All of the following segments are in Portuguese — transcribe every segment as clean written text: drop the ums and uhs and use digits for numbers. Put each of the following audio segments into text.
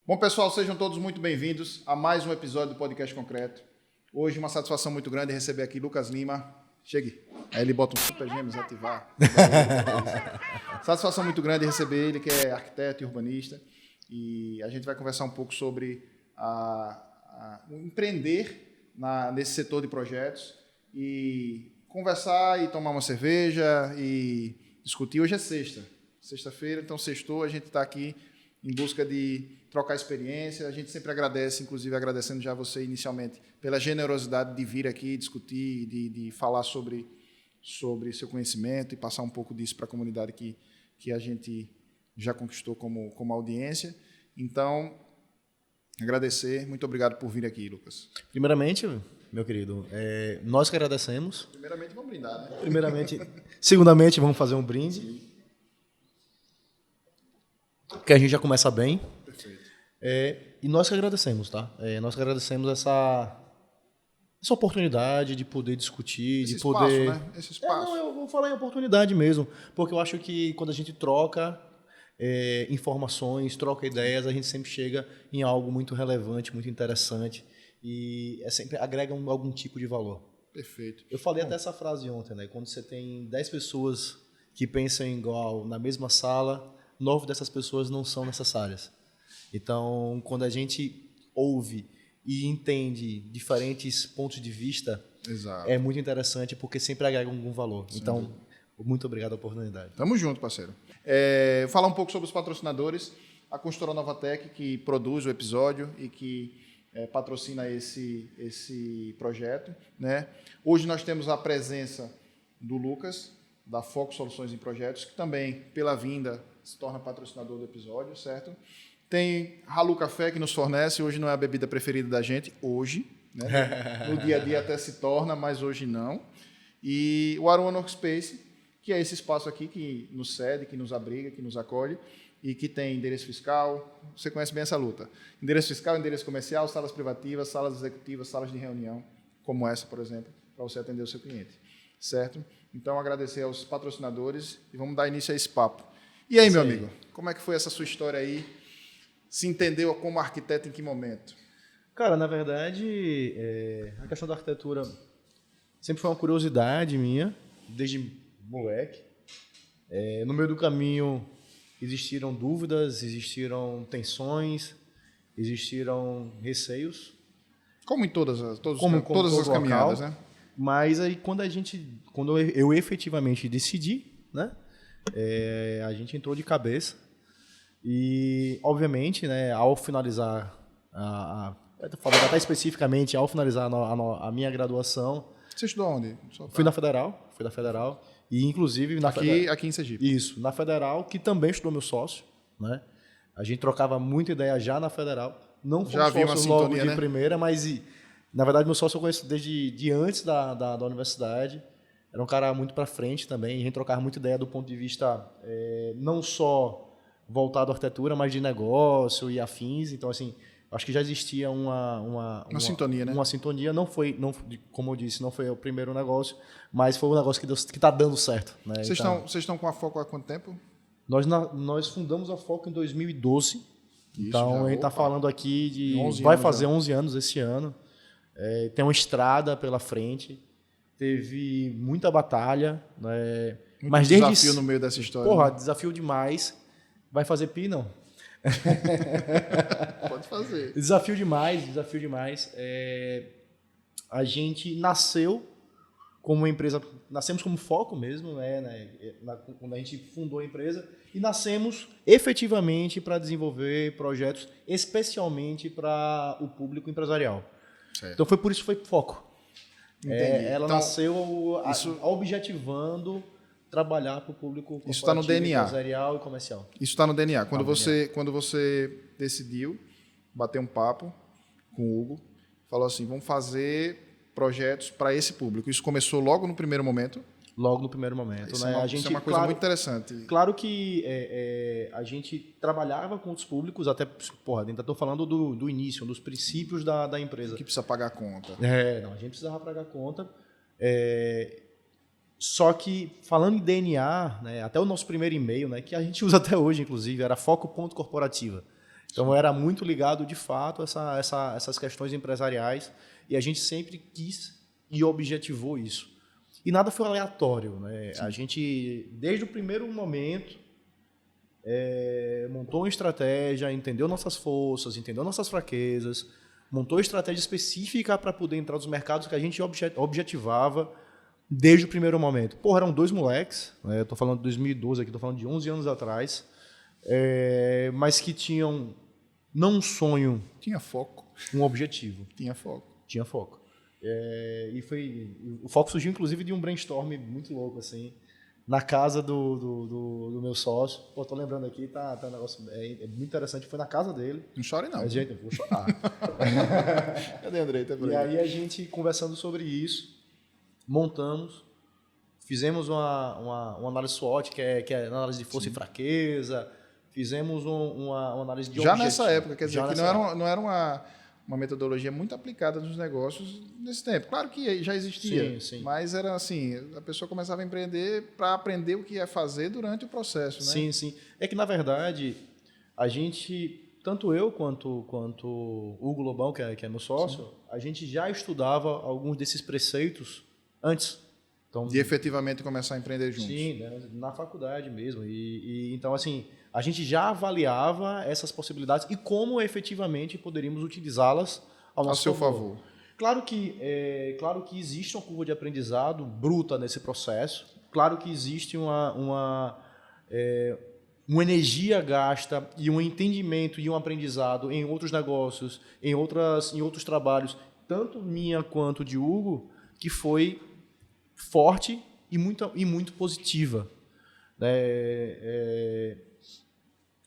Bom, pessoal, sejam todos muito bem-vindos a mais um episódio do Podcast Concreto. Hoje, uma satisfação muito grande receber aqui Lucas Lima. Chegue. Aí ele bota um super gêmeos ativar. Satisfação muito grande receber ele, que é arquiteto e urbanista. E a gente vai conversar um pouco sobre o empreender nesse setor de projetos e conversar e tomar uma cerveja e discutir. Hoje é sexta-feira, então sextou, a gente está aqui em busca de trocar experiência. A gente sempre agradece, inclusive agradecendo já você inicialmente pela generosidade de vir aqui discutir, de falar sobre seu conhecimento e passar um pouco disso para a comunidade que a gente já conquistou como audiência. Então, agradecer. Muito obrigado por vir aqui, Lucas. Primeiramente, meu querido, nós que agradecemos. Primeiramente, vamos brindar, né? Segundamente, vamos fazer um brinde. Sim. Que a gente já começa bem. Perfeito. E nós que agradecemos, tá? Nós que agradecemos essa oportunidade de poder discutir, esse de poder... espaço, né? Esse espaço. Eu vou falar em oportunidade mesmo, porque eu acho que quando a gente troca informações, troca ideias, a gente sempre chega em algo muito relevante, muito interessante e sempre agrega algum tipo de valor. Perfeito. Eu falei até essa frase ontem, né? Quando você tem 10 pessoas que pensam igual na mesma sala, 9 dessas pessoas não são necessárias. Então, quando a gente ouve e entende diferentes pontos de vista, exato, é muito interessante porque sempre agrega algum valor. Sim. Então, muito obrigado pela oportunidade. Tamo junto, parceiro. Falar um pouco sobre os patrocinadores. A Construtora Novatec, que produz o episódio e que patrocina esse projeto, né? Hoje nós temos a presença do Lucas, da Foco Soluções em Projetos, que também, pela vinda, se torna patrocinador do episódio, certo? Tem Halu Café, que nos fornece, hoje não é a bebida preferida da gente, hoje, né? No dia a dia até se torna, mas hoje não. E o Aruan Workspace, que é esse espaço aqui que nos cede, que nos abriga, que nos acolhe e que tem endereço fiscal. Você conhece bem essa luta. Endereço fiscal, endereço comercial, salas privativas, salas executivas, salas de reunião, como essa, por exemplo, para você atender o seu cliente, certo? Então, agradecer aos patrocinadores e vamos dar início a esse papo. E aí, meu amigo, como é que foi essa sua história aí? Se entendeu como arquiteto em que momento? Cara, na verdade, a questão da arquitetura sempre foi uma curiosidade minha, desde moleque. No meio do caminho existiram dúvidas, existiram tensões, existiram receios. Como em todas as caminhadas, né? Mas aí quando eu efetivamente decidi, né, a gente entrou de cabeça e, obviamente, né, ao finalizar falando até especificamente, ao finalizar a minha graduação. Você estudou onde? Fui da Federal e inclusive aqui em Sergipe. Isso, na Federal, que também estudou meu sócio, né? A gente trocava muita ideia já na Federal, não já havia uma logo sintonia, de primeira, mas na verdade meu sócio eu conheço desde antes da universidade. Era um cara muito para frente também, a gente trocava muita ideia do ponto de vista não só voltado à arquitetura, mas de negócio e afins. Então, assim, acho que já existia uma sintonia, né? Uma sintonia. Não, como eu disse, não foi o primeiro negócio, mas foi um negócio que está dando certo. Né? Vocês estão com a Foco há quanto tempo? Nós fundamos a Foco em 2012. Isso, então, a gente está falando aqui de... 11 vai anos fazer já. 11 anos esse ano. Tem uma estrada pela frente. Teve muita batalha. Né? Mas desafio no meio dessa história. Porra, né? Desafio demais. Vai fazer pi, não? Pode fazer. Desafio demais. A gente nasceu como uma empresa, nascemos como Foco mesmo, né? Quando a gente fundou a empresa, e nascemos efetivamente para desenvolver projetos especialmente para o público empresarial. Certo. Então foi por isso que foi Foco. Ela então, nasceu objetivando trabalhar para o público isso está no DNA, empresarial e comercial. Isso está no DNA. Quando você decidiu bater um papo com o Hugo, falou assim, vamos fazer projetos para esse público. Isso começou logo no primeiro momento? Logo no primeiro momento. Isso, né? Isso é uma coisa muito interessante. Claro que a gente trabalhava com outros públicos, até, ainda estou falando do início, dos princípios da empresa. Que precisa pagar a conta. Não, a gente precisava pagar a conta. Só que, falando em DNA, né, até o nosso primeiro e-mail, né, que a gente usa até hoje, inclusive, era foco.corporativa. Então, era muito ligado, de fato, a essas questões empresariais, e a gente sempre quis e objetivou isso. E nada foi aleatório, né? A gente, desde o primeiro momento, montou uma estratégia, entendeu nossas forças, entendeu nossas fraquezas, montou estratégia específica para poder entrar nos mercados que a gente objetivava desde o primeiro momento. Porra, eram 2 moleques, né? Eu tô falando de 2012 aqui, tô falando de 11 anos atrás, mas que tinham não um sonho, Tinha foco. um objetivo. Tinha foco. Tinha foco. O foco surgiu, inclusive, de um brainstorm muito louco, assim, na casa do meu sócio. Pô, tô lembrando aqui, tá um negócio muito interessante. Foi na casa dele. Não chore, não. Eu vou chorar. Cadê, Andrei? Tá por E aí. aí a gente, conversando sobre isso, montamos, fizemos uma análise SWOT, que é análise de força e fraqueza, fizemos uma análise de Já objetivo. nessa época, quer dizer, Já que nessa não era uma metodologia muito aplicada nos negócios nesse tempo. Claro que já existia, Sim, sim. mas era assim, a pessoa começava a empreender para aprender o que ia fazer durante o processo, né? Sim, sim. É que, na verdade, a gente, tanto eu quanto o Hugo Lobão, que é meu sócio, a gente já estudava alguns desses preceitos antes. Então, De efetivamente começar a empreender juntos. sim, né, na faculdade mesmo. Então, assim, a gente já avaliava essas possibilidades e como efetivamente poderíamos utilizá-las ao A nosso seu favor. Claro que existe uma curva de aprendizado bruta nesse processo. Claro que existe uma energia gasta e um entendimento e um aprendizado em outros negócios, em outros trabalhos, tanto minha quanto de Hugo, que foi forte e muito positiva.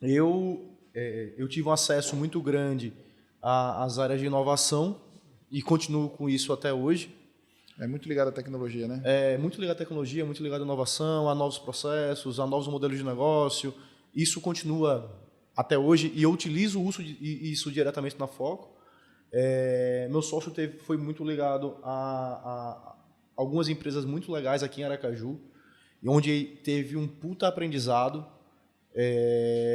Eu tive um acesso muito grande às áreas de inovação e continuo com isso até hoje. É muito ligado à tecnologia, né? É muito ligado à tecnologia, muito ligado à inovação, a novos processos, a novos modelos de negócio. Isso continua até hoje e eu utilizo isso diretamente na Foco. Meu sócio foi muito ligado a algumas empresas muito legais aqui em Aracaju, onde teve um puta aprendizado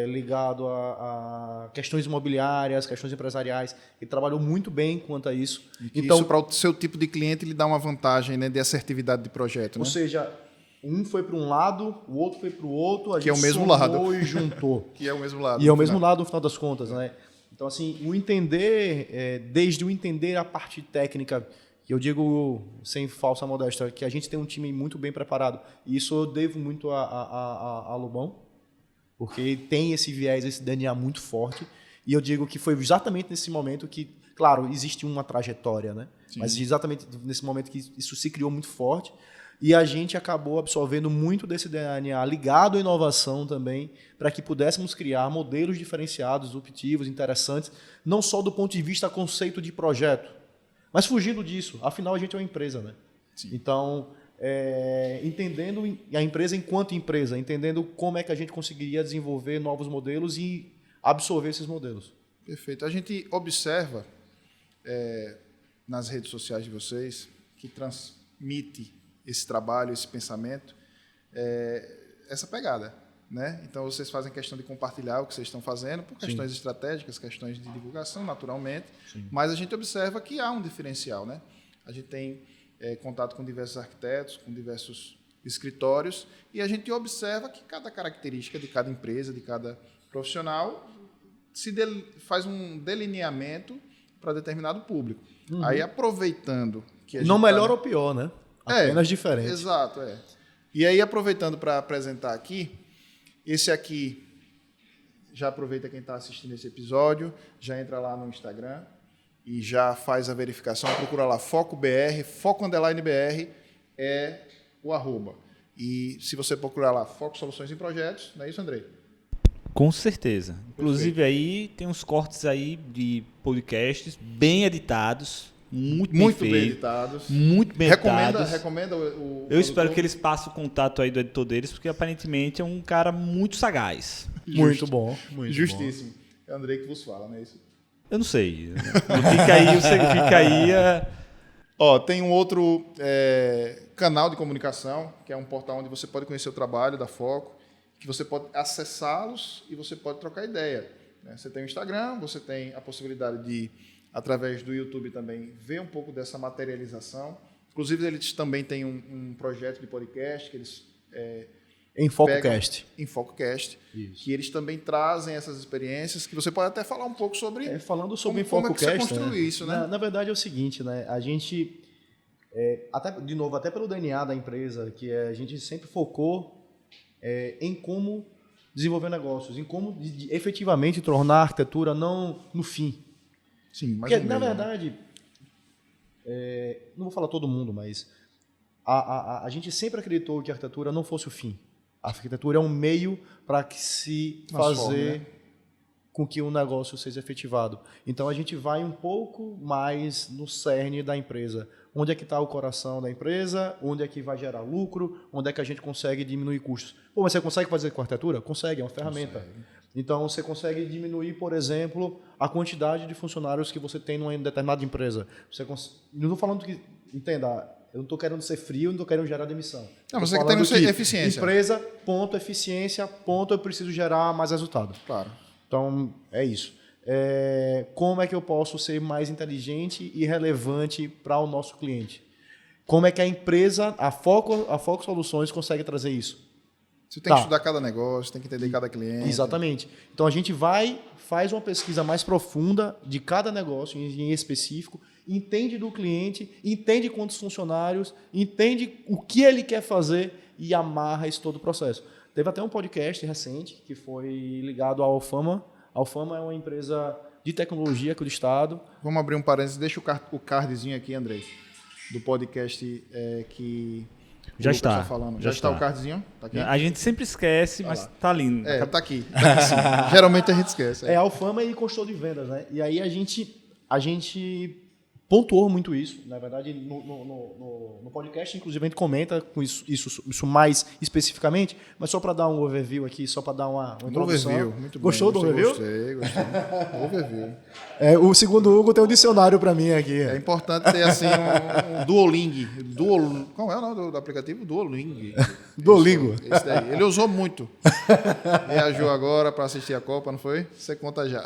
ligado a questões imobiliárias, questões empresariais. Ele trabalhou muito bem quanto a isso. Então, isso para o seu tipo de cliente lhe dá uma vantagem, né, de assertividade de projeto, ou né? seja, um foi para um lado, o outro foi para o outro, a Que é gente o mesmo somou lado. e juntou. Que é o mesmo lado. E é o no mesmo final. lado no final das contas, né? Então, assim, o entender, desde o entender a parte técnica, que eu digo sem falsa modéstia, que a gente tem um time muito bem preparado. E isso eu devo muito a Lobão, porque tem esse viés, esse DNA muito forte. E eu digo que foi exatamente nesse momento que, claro, existe uma trajetória, né? Sim. Mas exatamente nesse momento que isso se criou muito forte. E a gente acabou absorvendo muito desse DNA ligado à inovação também, para que pudéssemos criar modelos diferenciados, disruptivos, interessantes, não só do ponto de vista conceito de projeto, mas fugindo disso. Afinal, a gente é uma empresa, né? Sim. Então, entendendo a empresa enquanto empresa, entendendo como é que a gente conseguiria desenvolver novos modelos e absorver esses modelos. Perfeito. A gente observa nas redes sociais de vocês que transmite esse trabalho, esse pensamento, essa pegada, né? Então, vocês fazem questão de compartilhar o que vocês estão fazendo por questões estratégicas, questões de divulgação, naturalmente, mas a gente observa que há um diferencial, né? A gente tem contato com diversos arquitetos, com diversos escritórios, e a gente observa que cada característica de cada empresa, de cada profissional, faz um delineamento para determinado público. Aí, aproveitando que a gente Não melhor ou pior, né? Apenas diferente. Exato, E aí, aproveitando para apresentar aqui, esse aqui, já aproveita quem está assistindo esse episódio, já entra lá no Instagram e já faz a verificação, procura lá FocoBR, Foco_BR é o @. E se você procurar lá Foco Soluções em Projetos, não é isso, Andrei? Com certeza. Inclusive aí tem uns cortes aí de podcasts bem editados, muito bem editados. muito bem editados. Recomenda o Eu espero que eles passem o contato aí do editor deles, porque aparentemente é um cara muito sagaz. Muito bom. Muito Justíssimo. É o Andrei que vos fala, não é isso? Eu não sei. Fica aí, você fica aí. Ó, tem um outro canal de comunicação, que é um portal onde você pode conhecer o trabalho da Foco, que você pode acessá-los e você pode trocar ideia. né? Você tem o Instagram, você tem a possibilidade de, através do YouTube também, ver um pouco dessa materialização. Inclusive, eles também têm um projeto de podcast que eles EnfocoCast. EnfocoCast, Isso. que eles também trazem essas experiências, que você pode até falar um pouco sobre Falando sobre como é que você EnfocoCast, construiu isso, né? Na verdade é o seguinte, né? A gente, até pelo DNA da empresa, que a gente sempre focou em como desenvolver negócios, em como efetivamente tornar a arquitetura não no fim. Sim, mas Porque, na verdade, não vou falar todo mundo, mas a gente sempre acreditou que a arquitetura não fosse o fim. A arquitetura é um meio para que se fazer com que um negócio seja efetivado. Então, a gente vai um pouco mais no cerne da empresa. Onde é que está o coração da empresa? Onde é que vai gerar lucro? Onde é que a gente consegue diminuir custos? Pô, mas você consegue fazer com a arquitetura? Consegue, é uma ferramenta. Consegue. Então, você consegue diminuir, por exemplo, a quantidade de funcionários que você tem numa determinada empresa. Não estou falando que... Entenda, eu não estou querendo ser frio, não estou querendo gerar demissão. Não, mas você está querendo ser eficiência. Empresa, ponto, eficiência, ponto, eu preciso gerar mais resultado. Claro. Então, é isso. Como é que eu posso ser mais inteligente e relevante para o nosso cliente? Como é que a empresa, a Foco Soluções, consegue trazer isso? Você tem que estudar cada negócio, tem que entender cada cliente. Exatamente. Então, a gente faz uma pesquisa mais profunda de cada negócio em específico, entende do cliente, entende quantos funcionários, entende o que ele quer fazer e amarra esse todo o processo. Teve até um podcast recente que foi ligado à Alfama. A Alfama é uma empresa de tecnologia aqui do estado. Vamos abrir um parênteses. Deixa o cardzinho aqui, Andrei, do podcast que Já o Lucas está. Tá falando. Já Já está está. o cardzinho? Tá aqui? A gente sempre esquece, mas tá ali. Tá aqui. Tá aqui sim. Geralmente a gente esquece. A Alfama e consultor de vendas, né? E aí a gente pontuou muito isso. Na verdade, no podcast, inclusive, a gente comenta com isso mais especificamente, mas só para dar um overview aqui, só para dar uma introdução. Overview, muito bem. Gostou do overview? Gostei. Overview. O segundo Hugo tem um dicionário para mim aqui. É importante ter assim um Duolingo. Qual é o nome do aplicativo? Duolingo. Duolingo. Esse daí. Ele usou muito. Viajou agora para assistir a Copa, não foi? Você conta já.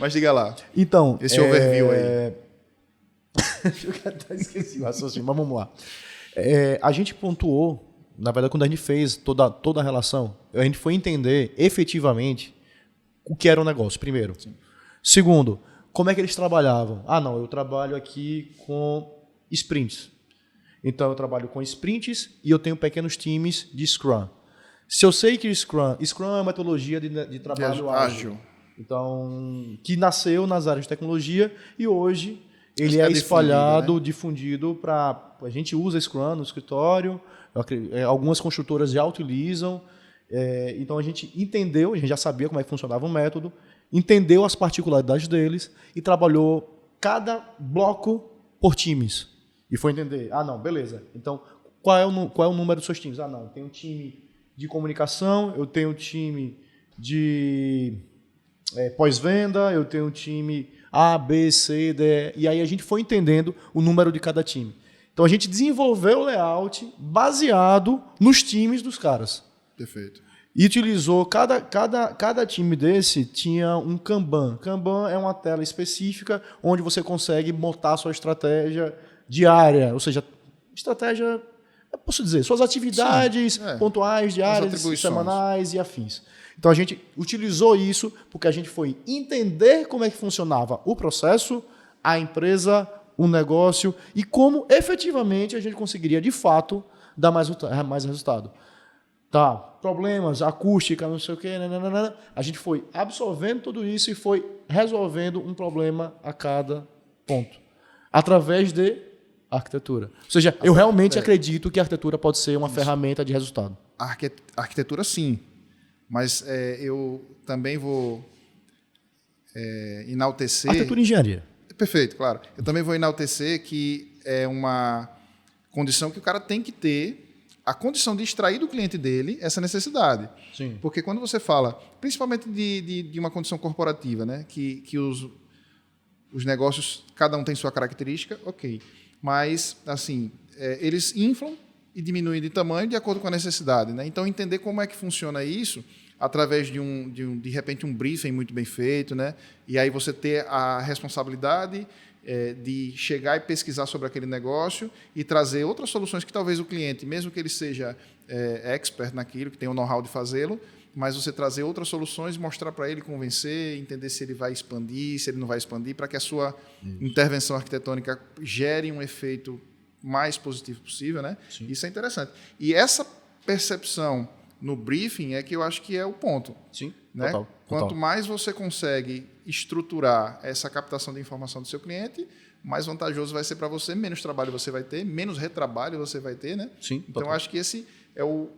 Mas diga lá. Então, Esse overview aí. Eu até esqueci o raciocínio, mas vamos lá. A gente pontuou, na verdade, quando a gente fez toda a relação, a gente foi entender efetivamente o que era o negócio, primeiro. Sim. Segundo, como é que eles trabalhavam? Não, eu trabalho aqui com sprints. Então, eu trabalho com sprints e eu tenho pequenos times de Scrum. Se eu sei que Scrum é uma metodologia de trabalho ágil. Então, que nasceu nas áreas de tecnologia e hoje ele é espalhado, difundido para... A gente usa Scrum no escritório, algumas construtoras já utilizam. Então, a gente entendeu, a gente já sabia como é que funcionava o método, entendeu as particularidades deles e trabalhou cada bloco por times. E foi entender, não, beleza. Então, qual é o número dos seus times? Não, eu tenho um time de comunicação, eu tenho um time de pós-venda, eu tenho um time A, B, C, D, e aí a gente foi entendendo o número de cada time. Então a gente desenvolveu o layout baseado nos times dos caras. Perfeito. E utilizou, cada time desse tinha um Kanban. Kanban é uma tela específica onde você consegue montar sua estratégia diária, ou seja, estratégia, eu posso dizer, suas atividades pontuais, diárias, semanais e afins. Então, a gente utilizou isso porque a gente foi entender como é que funcionava o processo, a empresa, o negócio e como, efetivamente, a gente conseguiria, de fato, dar mais resultado. Tá, problemas, acústica, não sei o quê, nananana. A gente foi absorvendo tudo isso e foi resolvendo um problema a cada ponto, através de arquitetura. Ou seja, eu realmente acredito que a arquitetura pode ser uma ferramenta de resultado. A arquitetura, sim. Mas eu também vou enaltecer... Arquitetura e engenharia. Perfeito, claro. Eu também vou enaltecer que é uma condição que o cara tem que ter, a condição de extrair do cliente dele essa necessidade. Sim. Porque quando você fala, principalmente de uma condição corporativa, né, que os negócios, cada um tem sua característica, ok. Mas, assim, eles inflam e diminuem de tamanho de acordo com a necessidade, né? Então, entender como é que funciona isso através de repente, um briefing muito bem feito, né? E aí você ter a responsabilidade de chegar e pesquisar sobre aquele negócio e trazer outras soluções que talvez o cliente, mesmo que ele seja expert naquilo, que tenha o know-how de fazê-lo, mas você trazer outras soluções, mostrar para ele, convencer, entender se ele vai expandir, se ele não vai expandir, para que a sua intervenção arquitetônica gere um efeito mais positivo possível, né? Sim. Isso é interessante. E essa percepção no briefing é que eu acho que é o ponto. Sim, Né? total. Quanto mais você consegue estruturar essa captação de informação do seu cliente, mais vantajoso vai ser para você, menos trabalho você vai ter, menos retrabalho você vai ter, né? Sim, Então, total. acho que esse é o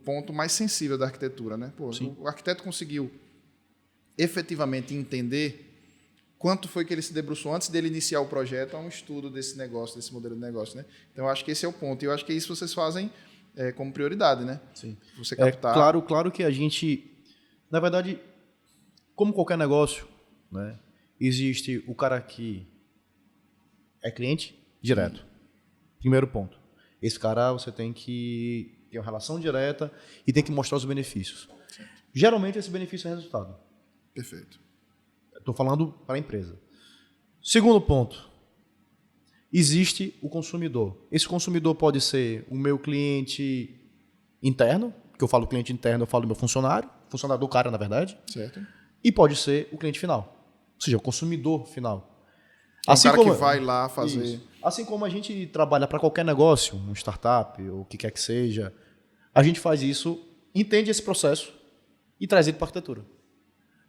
ponto mais sensível da arquitetura, né? Pô, Sim. o arquiteto conseguiu efetivamente entender quanto foi que ele se debruçou antes dele iniciar o projeto a um estudo desse negócio, desse modelo de negócio, né? Então, eu acho que esse é o ponto. E eu acho que isso vocês fazem como prioridade, né? Sim. Você captar... Claro que a gente, na verdade, como qualquer negócio, né, existe o cara que é cliente direto. Primeiro ponto. Esse cara você tem que ter uma relação direta e tem que mostrar os benefícios. Geralmente esse benefício é resultado. Perfeito. Estou falando para a empresa. Segundo ponto. Existe o consumidor. Esse consumidor pode ser o meu cliente interno, que eu falo cliente interno, eu falo meu funcionário do cara, na verdade, Certo. e pode ser o cliente final, ou seja, o consumidor final. É um cara que vai lá fazer... Isso. Assim como a gente trabalha para qualquer negócio, um startup, ou o que quer que seja, a gente faz isso, entende esse processo e traz ele para a arquitetura.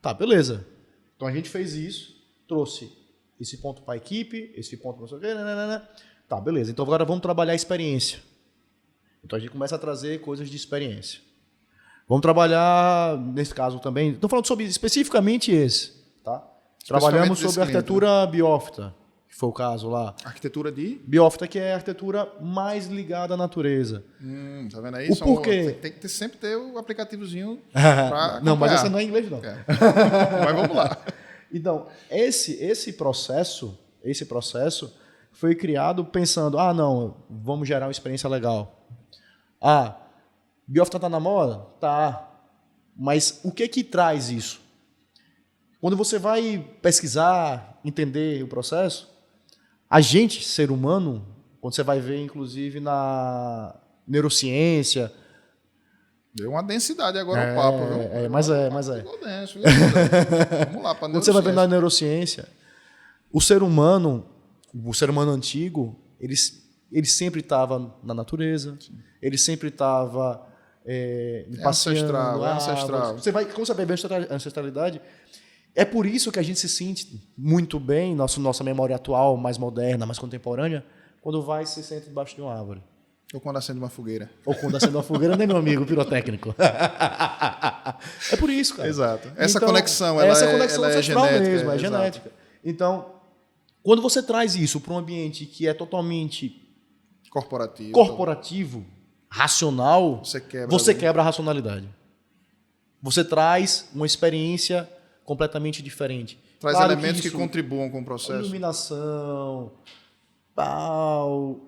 Tá, beleza. Então a gente fez isso, trouxe esse ponto para a equipe, esse ponto para não sei o quê, nananana. Tá, beleza. Então agora vamos trabalhar a experiência. Então a gente começa a trazer coisas de experiência. Vamos trabalhar, nesse caso também, estou falando sobre especificamente esse, tá? Trabalhamos sobre a arquitetura biófita, que foi o caso lá. Arquitetura de... Biófita, que é a arquitetura mais ligada à natureza. Tá vendo aí? O porquê? Tem que sempre ter o aplicativozinho para Não, mas essa não é em inglês, não. Mas vamos lá. Então, esse processo foi criado pensando, não, vamos gerar uma experiência legal. Biófita está na moda? Tá. Mas o que traz isso? Quando você vai pesquisar, entender o processo, a gente, ser humano, quando você vai ver, inclusive, na neurociência... Deu uma densidade agora o papo, viu? Mas é. Ficou denso, viu? Vamos lá, para Quando você vai ver na neurociência, o ser humano antigo, ele sempre estava na natureza, ele sempre estava passeando. Ancestral. Quando você vai ver a ancestralidade, é por isso que a gente se sente muito bem, nossa memória atual, mais moderna, mais contemporânea, quando vai e se senta debaixo de uma árvore. Ou quando acende uma fogueira. Ou quando acende uma fogueira, né, meu amigo pirotécnico? É por isso, cara. Exato. Essa Então, conexão, essa conexão ela é ancestral genética. mesmo, é genética. Então, quando você traz isso para um ambiente que é totalmente corporativo, racional, você quebra a racionalidade. Você traz uma experiência completamente diferente. Traz elementos que contribuam com o processo. Iluminação,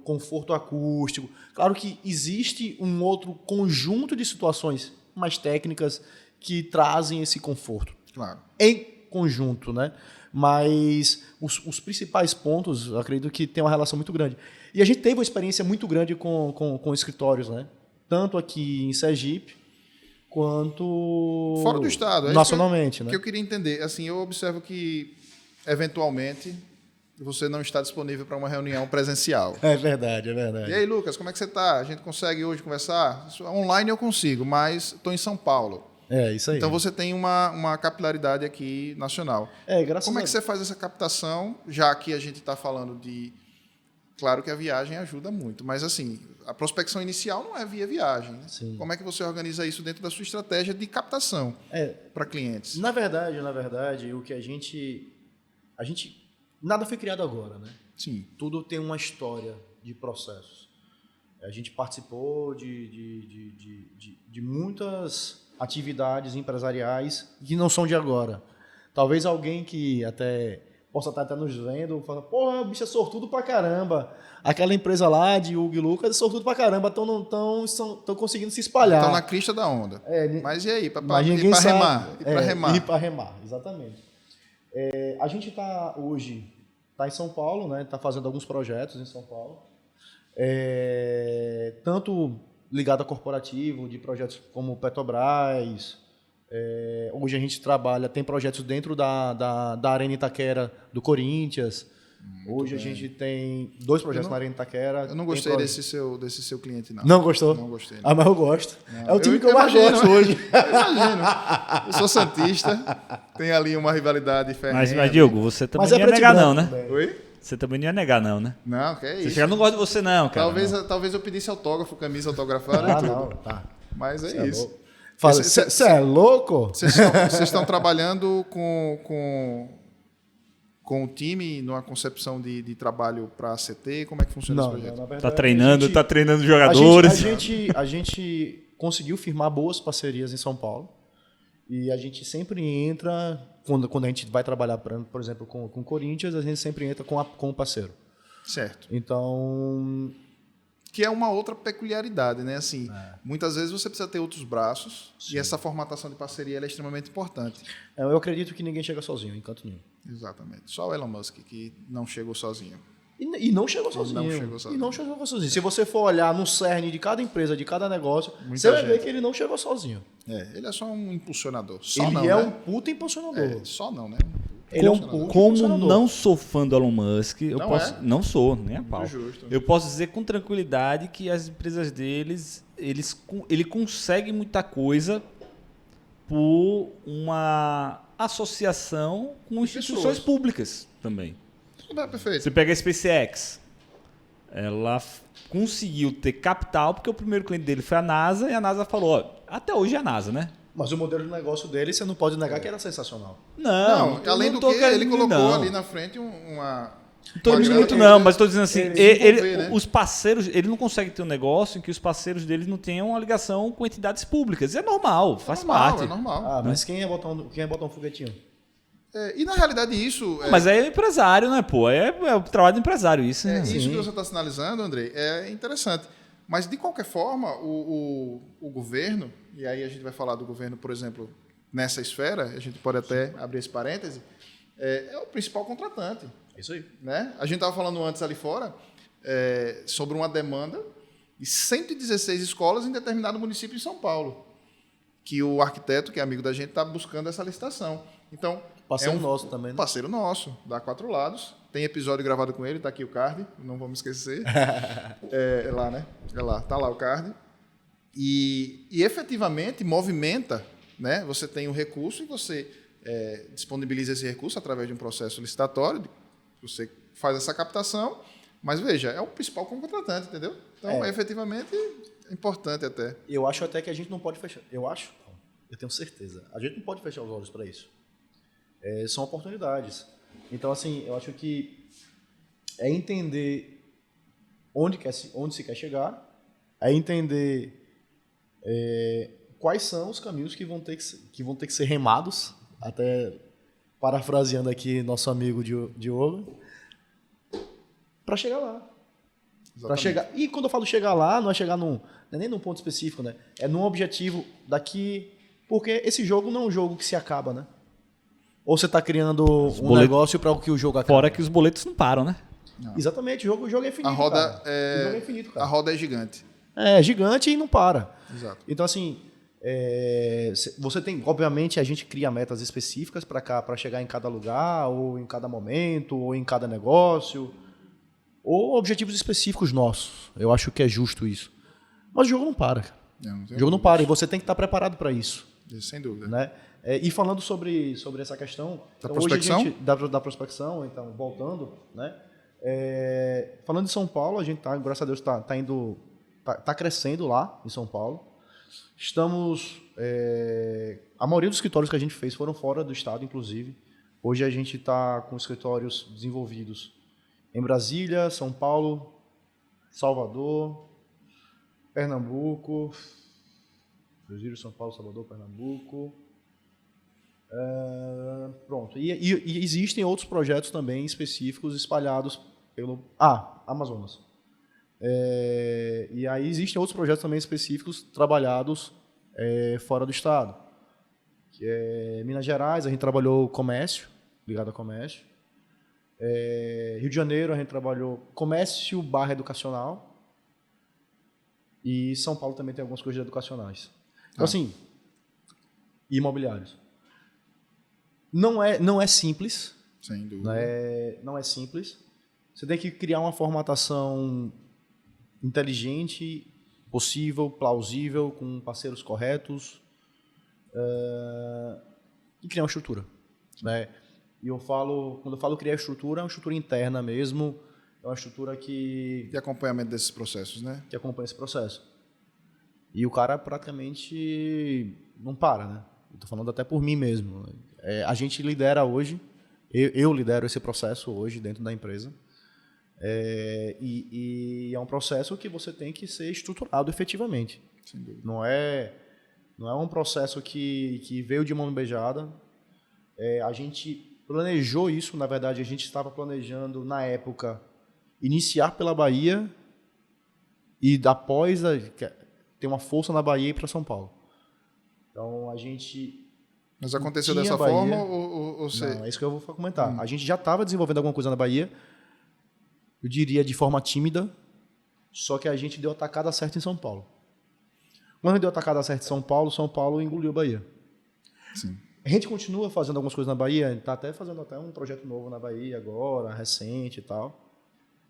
conforto acústico. Claro que existe um outro conjunto de situações mais técnicas que trazem esse conforto. Claro. Em conjunto, né? Mas os principais pontos, eu acredito que tem uma relação muito grande. E a gente teve uma experiência muito grande com escritórios, né? Tanto aqui em Sergipe, quanto... Fora do estado. Nacionalmente, né? Que eu queria entender. Assim, eu observo que, eventualmente, você não está disponível para uma reunião presencial. É verdade. E aí, Lucas, como é que você está? A gente consegue hoje conversar? Online eu consigo, mas estou em São Paulo. É, isso aí. Então você tem uma capilaridade aqui nacional. Como é que você faz essa captação, já que a gente está falando de... Claro que a viagem ajuda muito, mas assim, a prospecção inicial não é via viagem. Né? Sim. Como é que você organiza isso dentro da sua estratégia de captação para clientes? Na verdade, o que a gente... Nada foi criado agora, né? Sim. Tudo tem uma história de processos. A gente participou de muitas atividades empresariais que não são de agora. Talvez alguém que até possa estar até nos vendo, fala, porra, o bicho é sortudo pra caramba. Aquela empresa lá de Hugo e Lucas é sortudo pra caramba, estão conseguindo se espalhar. Estão na crista da onda. Mas e aí? Mas ninguém para sabe. remar? E para remar? Ir para remar, exatamente. A gente está hoje em São Paulo, né? Está fazendo alguns projetos em São Paulo. Tanto ligado a corporativo, de projetos como Petrobras. Hoje a gente trabalha, tem projetos dentro da Arena Itaquera do Corinthians. Hoje a gente tem 2 projetos na Arena Itaquera. Eu não gostei desse seu cliente, não. Não gostou? Não gostei. Não. Ah, mas eu gosto. Não. É o time que eu mais gosto hoje. Eu imagino. Eu sou santista, tem ali uma rivalidade ferrenha. Mas Diogo, você também não ia preto e negar branco não, né? também. Oi? Você também não ia negar não, né? Não, que é Você isso. chega, não gosta de você não, cara. Talvez eu pedisse autógrafo, camisa autografada e tudo. Não, tá. Mas Cê é isso. louco. Fala, você é louco? Vocês estão trabalhando com o time numa concepção de trabalho para a CT? Como é que funciona esse projeto? na verdade, Tá treinando, a gente- jogadores. A gente conseguiu firmar boas parcerias em São Paulo e a gente sempre entra, quando a gente vai trabalhar, por exemplo, com o Corinthians, a gente sempre entra com o parceiro. Certo. Então, Que é uma outra peculiaridade, né? Assim, muitas vezes você precisa ter outros braços e essa formatação de parceria ela é extremamente importante. eu acredito que ninguém chega sozinho, em canto nenhum. Exatamente. Só o Elon Musk que não chegou sozinho. E não chegou sozinho. E não chegou sozinho. Se você for olhar no cerne de cada empresa, de cada negócio, você vai ver que ele não chegou sozinho. Ele é só um impulsionador. Só Ele não, é né? um puta impulsionador. Só não, né? Ele é um puta Como impulsionador. não sou fã do Elon Musk, eu Não posso. é? Não sou, nem a pau. Muito justo. Eu posso dizer com tranquilidade que as empresas deles, ele consegue muita coisa por uma associação com instituições Pessoas. públicas também. Perfeito. Você pega a SpaceX, ela conseguiu ter capital porque o primeiro cliente dele foi a NASA e a NASA falou, ó, até hoje é a NASA, né? Mas o modelo de negócio dele, você não pode negar que era sensacional. Não, além do que, ele colocou ali na frente uma... Não tô uma diminuindo muito, grana não, que mas estou dizendo assim, ele desenvolver, né? os parceiros, ele não consegue ter um negócio em que os parceiros dele não tenham uma ligação com entidades públicas. É normal, faz parte. É normal. Ah, mas quem ia botar um foguetinho? E na realidade isso... Mas é empresário, né, pô? É o trabalho do empresário, isso. né? Isso que você está sinalizando, Andrei, é interessante. Mas, de qualquer forma, o governo, e aí a gente vai falar do governo, por exemplo, nessa esfera, a gente pode até abrir esse parêntese, é o principal contratante. Isso aí. Né? A gente estava falando antes ali fora sobre uma demanda de 116 escolas em determinado município de São Paulo, que o arquiteto, que é amigo da gente, está buscando essa licitação. Então, Parceiro nosso também, né? Parceiro nosso, da Quatro Lados. Tem episódio gravado com ele, tá aqui o card, não vamos esquecer. É lá, né? É lá, tá lá o card. E efetivamente movimenta, né? Você tem o recurso e você disponibiliza esse recurso através de um processo licitatório, você faz essa captação, mas veja, é o principal contratante, entendeu? Então, efetivamente, é importante até. Eu acho até que a gente não pode fechar. Eu tenho certeza. A gente não pode fechar os olhos para isso. São oportunidades. Então, assim, eu acho que é entender onde se quer chegar, é entender quais são os caminhos que vão ter que ser remados, até parafraseando aqui nosso amigo Diogo, para chegar lá. Pra chegar, e quando eu falo chegar lá, não é nem num ponto específico, né? É num objetivo daqui, porque esse jogo não é um jogo que se acaba, né? Ou você está criando negócio para que o jogo acabe. Fora que os boletos não param, né? Não. Exatamente, o jogo é infinito. A roda cara. O jogo é infinito, cara. A roda é gigante. É gigante e não para. Exato. Então, assim, você tem, obviamente, a gente cria metas específicas para chegar em cada lugar, ou em cada momento, ou em cada negócio, ou objetivos específicos nossos. Eu acho que é justo isso. Mas o jogo não para. O jogo não para e você tem que estar preparado para isso. Sem dúvida. Né? E falando sobre essa questão da então, prospecção, hoje a gente, da prospecção, então voltando, né? Falando de São Paulo, a gente graças a Deus tá crescendo lá em São Paulo. Estamos a maioria dos escritórios que a gente fez foram fora do estado, inclusive. Hoje a gente está com escritórios desenvolvidos em Brasília, São Paulo, Salvador, Pernambuco, Brasília, São Paulo, Salvador, Pernambuco. Pronto. E existem outros projetos também específicos espalhados pelo... Amazonas. E aí existem outros projetos também específicos trabalhados fora do estado. Que é Minas Gerais, a gente trabalhou comércio, ligado a comércio. Rio de Janeiro, a gente trabalhou comércio / educacional. E São Paulo também tem algumas coisas educacionais. Então, assim, imobiliários. Não é simples. Sem dúvida. Não é simples. Você tem que criar uma formatação inteligente, possível, plausível, com parceiros corretos e criar uma estrutura. Né? E quando eu falo criar estrutura, é uma estrutura interna mesmo, é uma estrutura que acompanhamento desses processos, né? Que acompanha esse processo. E o cara praticamente não para, né? Estou falando até por mim mesmo. A gente lidera hoje, eu lidero esse processo hoje dentro da empresa. E é um processo que você tem que ser estruturado efetivamente. Sem dúvida. Não é um processo que veio de mão beijada. A gente planejou isso, na verdade, a gente estava planejando, na época, iniciar pela Bahia e após ter uma força na Bahia e ir para São Paulo. Então, a gente... Mas aconteceu dessa forma ou você... Não, é isso que eu vou comentar. A gente já estava desenvolvendo alguma coisa na Bahia, eu diria de forma tímida, só que a gente deu a tacada certa em São Paulo. Quando a gente deu a tacada certa em São Paulo engoliu a Bahia. Sim. A gente continua fazendo algumas coisas na Bahia, a gente está fazendo até um projeto novo na Bahia agora, recente e tal.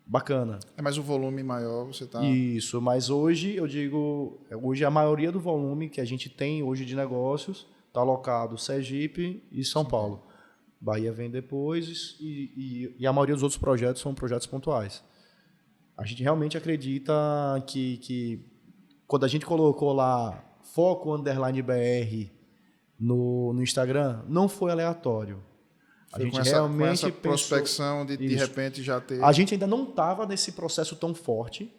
Bacana. Mas o volume maior você está... Isso, mas hoje, eu digo, hoje a maioria do volume que a gente tem hoje de negócios está alocado Sergipe e São Paulo. Bahia vem depois e a maioria dos outros projetos são projetos pontuais. A gente realmente acredita que quando a gente colocou lá _BR no Instagram, não foi aleatório. A gente com essa prospecção de repente já ter... A gente ainda não estava nesse processo tão forte,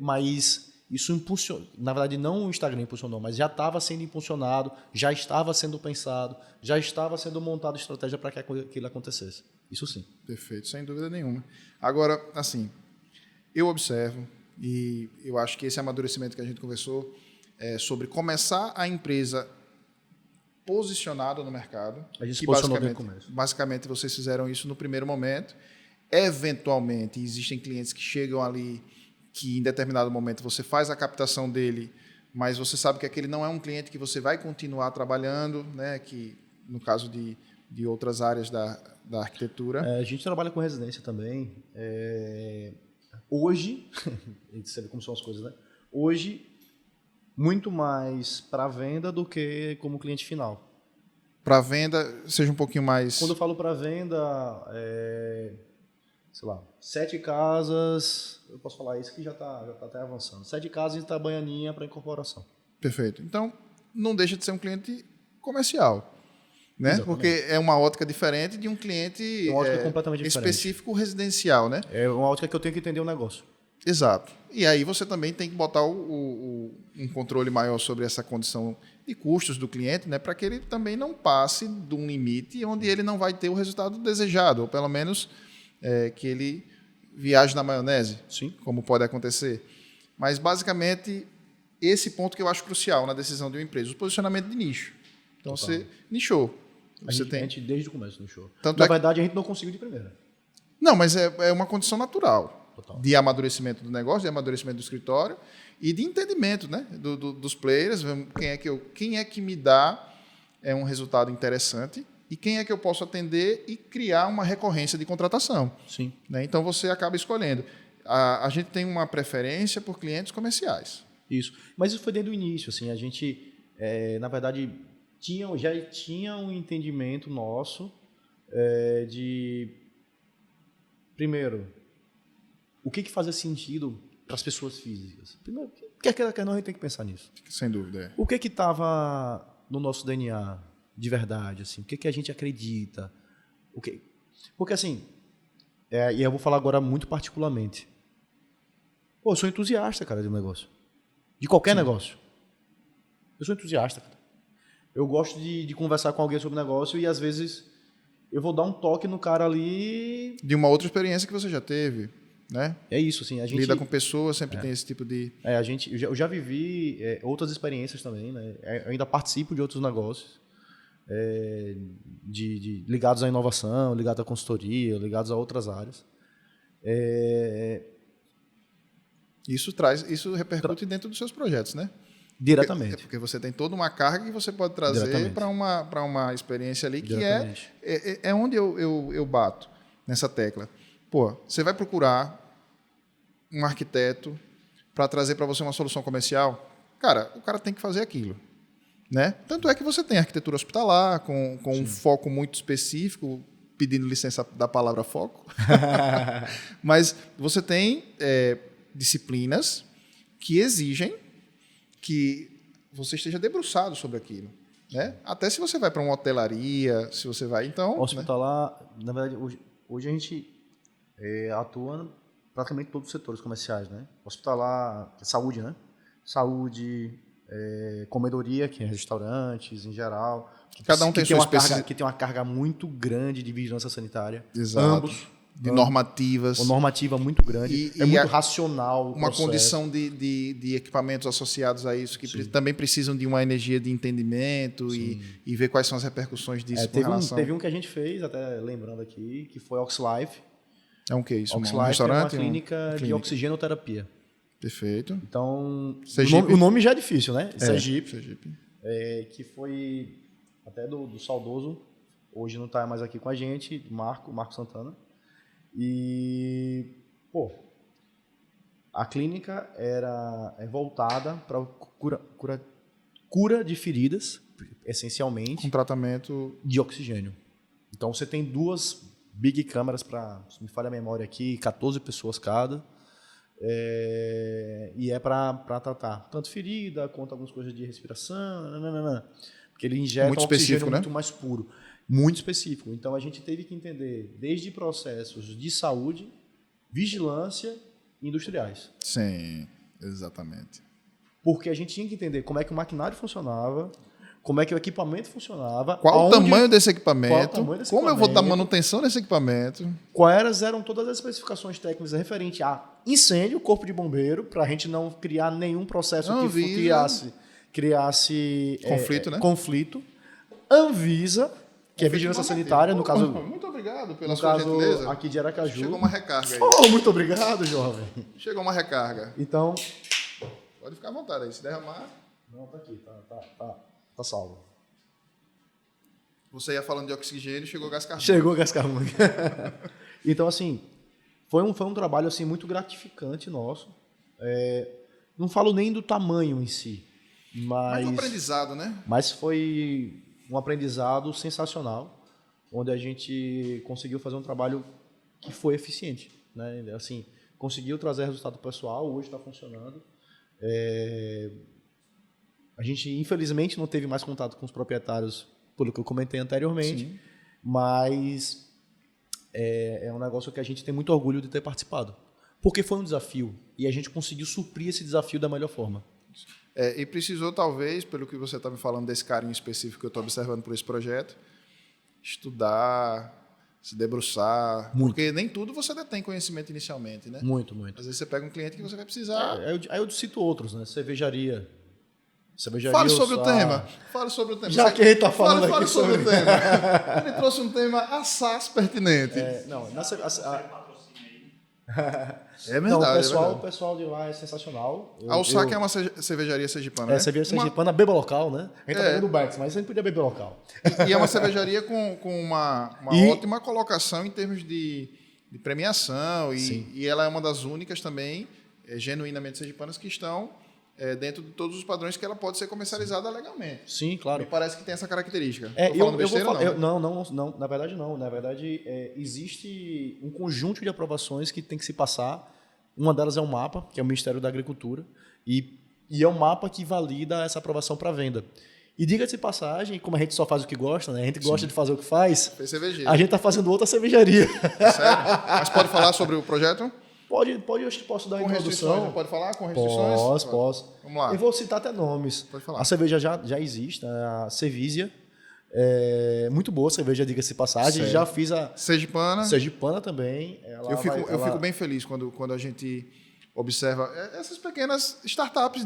mas isso impulsionou. Na verdade, não o Instagram impulsionou, mas já estava sendo impulsionado, já estava sendo pensado, já estava sendo montada estratégia para que aquilo acontecesse. Isso sim. Perfeito, sem dúvida nenhuma. Agora, assim, eu observo, e eu acho que esse amadurecimento que a gente conversou é sobre começar a empresa posicionada no mercado. A gente se posicionou desde o começo. Basicamente, vocês fizeram isso no primeiro momento. Eventualmente, existem clientes que chegam ali que em determinado momento você faz a captação dele, mas você sabe que aquele não é um cliente que você vai continuar trabalhando, né? Que no caso de outras áreas da arquitetura. A gente trabalha com residência também. Hoje, você vê como são as coisas, né? Hoje, muito mais para venda do que como cliente final. Para venda, seja um pouquinho mais... Quando eu falo para venda, sei lá, 7 casas, eu posso falar isso que já tá até avançando. 7 casas em Itabaianinha para incorporação. Perfeito. Então, não deixa de ser um cliente comercial, né? Exatamente. Porque é uma ótica diferente de um cliente completamente específico residencial, né? É uma ótica que eu tenho que entender o negócio. Exato. E aí você também tem que botar um controle maior sobre essa condição de custos do cliente, né, para que ele também não passe de um limite onde ele não vai ter o resultado desejado, ou pelo menos que ele viaje na maionese, sim, como pode acontecer. Mas, basicamente, esse ponto que eu acho crucial na decisão de uma empresa, o posicionamento de nicho. Então, você nichou. A gente desde o começo nichou. Na verdade, a gente não conseguiu de primeira. Não, mas é uma condição natural. Total. De amadurecimento do negócio, de amadurecimento do escritório e de entendimento, né, dos players, quem é que me dá um resultado interessante e quem é que eu posso atender e criar uma recorrência de contratação. Sim. Né? Então, você acaba escolhendo. A gente tem uma preferência por clientes comerciais. Isso. Mas isso foi desde o início. Assim, a gente, na verdade, já tinha um entendimento nosso de, primeiro, o que fazia sentido para as pessoas físicas? Primeiro, quer não, a gente tem que pensar nisso. Sem dúvida. O que estava no nosso DNA de verdade? Assim? O que a gente acredita? Porque, assim, e eu vou falar agora muito particularmente. Eu sou entusiasta, cara, de um negócio. De qualquer negócio. Eu sou entusiasta, cara. eu gosto de conversar com alguém sobre negócio e às vezes eu vou dar um toque no cara ali. De uma outra experiência que você já teve, né? É isso, assim. A gente Lida com pessoas, sempre tem esse tipo de... eu já vivi outras experiências também, né? Eu ainda participo de outros negócios ligados à inovação, ligados à consultoria, ligados a outras áreas. Isso repercute dentro dos seus projetos, né? Diretamente. Porque você tem toda uma carga que você pode trazer para uma experiência ali que é onde eu bato nessa tecla. Pô, você vai procurar um arquiteto para trazer para você uma solução comercial? Cara, o cara tem que fazer aquilo, né? Tanto é que você tem arquitetura hospitalar com um foco muito específico, pedindo licença da palavra foco, mas você tem disciplinas que exigem que você esteja debruçado sobre aquilo, né? Até se você vai para uma hotelaria, se você vai, então... Hospitalar, né? Na verdade, hoje a gente atua praticamente em todos os setores comerciais, né? Hospitalar, saúde, né? Saúde, comedoria, que é restaurantes em geral. Cada um tem sua especificidade. Que tem uma carga muito grande de vigilância sanitária. Exato. Ambos. De normativas. Uma normativa muito grande. Muito racional. Uma condição de equipamentos associados a isso, que também precisam de uma energia de entendimento e ver quais são as repercussões disso com relação... Teve um que a gente fez, até lembrando aqui, que foi Oxlife. É um que isso? Oxlife um restaurante? É uma clínica de oxigenoterapia. Perfeito. Então, Sergipe. o nome já é difícil, né? Sergipe. Que foi até do saudoso, hoje não está mais aqui com a gente, Marco Santana. E, a clínica é voltada para cura de feridas, essencialmente. Um tratamento de oxigênio. Então, você tem 2 big câmeras para, se me falha a memória aqui, 14 pessoas cada. E é para tratar tanto ferida quanto algumas coisas de respiração, porque ele injeta muito um oxigênio né? muito mais puro, muito específico. Então a gente teve que entender desde processos de saúde, vigilância e industriais. Sim, exatamente. Porque a gente tinha que entender como é que o maquinário funcionava, como é que o equipamento funcionava. Qual o tamanho desse equipamento? Como eu vou dar manutenção nesse equipamento? Quais eram todas as especificações técnicas referentes a incêndio, corpo de bombeiro, para a gente não criar nenhum processo que criasse conflito, né? Conflito. Anvisa, que é vigilância sanitária, no caso... Muito obrigado pela sua gentileza. Aqui de Aracaju. Chegou uma recarga aí. Muito obrigado, jovem. Chegou uma recarga. Então... Pode ficar à vontade aí, se derramar... Não, tá aqui, tá salvo. Você ia falando de oxigênio, chegou gás carbônico. Chegou gás carbônico. Então, assim, foi um trabalho assim, muito gratificante nosso. Não falo nem do tamanho em si, mas... um aprendizado, né? Mas foi um aprendizado sensacional, onde a gente conseguiu fazer um trabalho que foi eficiente, né? Assim, conseguiu trazer resultado pessoal, hoje está funcionando. A gente, infelizmente, não teve mais contato com os proprietários, pelo que eu comentei anteriormente, sim, mas é um negócio que a gente tem muito orgulho de ter participado. Porque foi um desafio, e a gente conseguiu suprir esse desafio da melhor forma. E precisou, talvez, pelo que você está me falando desse carinho específico que eu estou observando por esse projeto, estudar, se debruçar, muito. Porque nem tudo você detém conhecimento inicialmente, né? Muito. Às vezes você pega um cliente que você vai precisar... Aí eu cito outros, né? Cervejaria. Fale sobre o tema. Fale sobre o tema. Já que ele está falando fale sobre o tema. Ele trouxe um tema assaz pertinente. É verdade. Não, o pessoal de lá é sensacional. A Alsac é uma cervejaria sergipana, né? Cervejaria sergipana, beba local, né? A gente tá bebendo Bex, mas a gente podia beber local. E é uma cervejaria com uma ótima colocação em termos de premiação. E ela é uma das únicas também, genuinamente sergipanas, que estão dentro de todos os padrões que ela pode ser comercializada legalmente. Sim, claro. Me parece que tem essa característica. Não, na verdade não. Na verdade, existe um conjunto de aprovações que tem que se passar. Uma delas é um mapa, que é o Ministério da Agricultura, e é um mapa que valida essa aprovação para venda. E diga-se de passagem, como a gente só faz o que gosta, né? A gente gosta de fazer o que faz, a gente está fazendo outra cervejaria. Sério? Mas pode falar sobre o projeto? acho que posso dar a Com restrições, introdução. não pode falar com restrições? Posso. Vamos lá. Eu vou citar até nomes. Pode falar. A cerveja já existe, né? A Cevísia. Muito boa a cerveja, diga-se de passagem. Certo. Já fiz a Sergipana. Sergipana também. Eu fico bem feliz quando a gente observa essas pequenas startups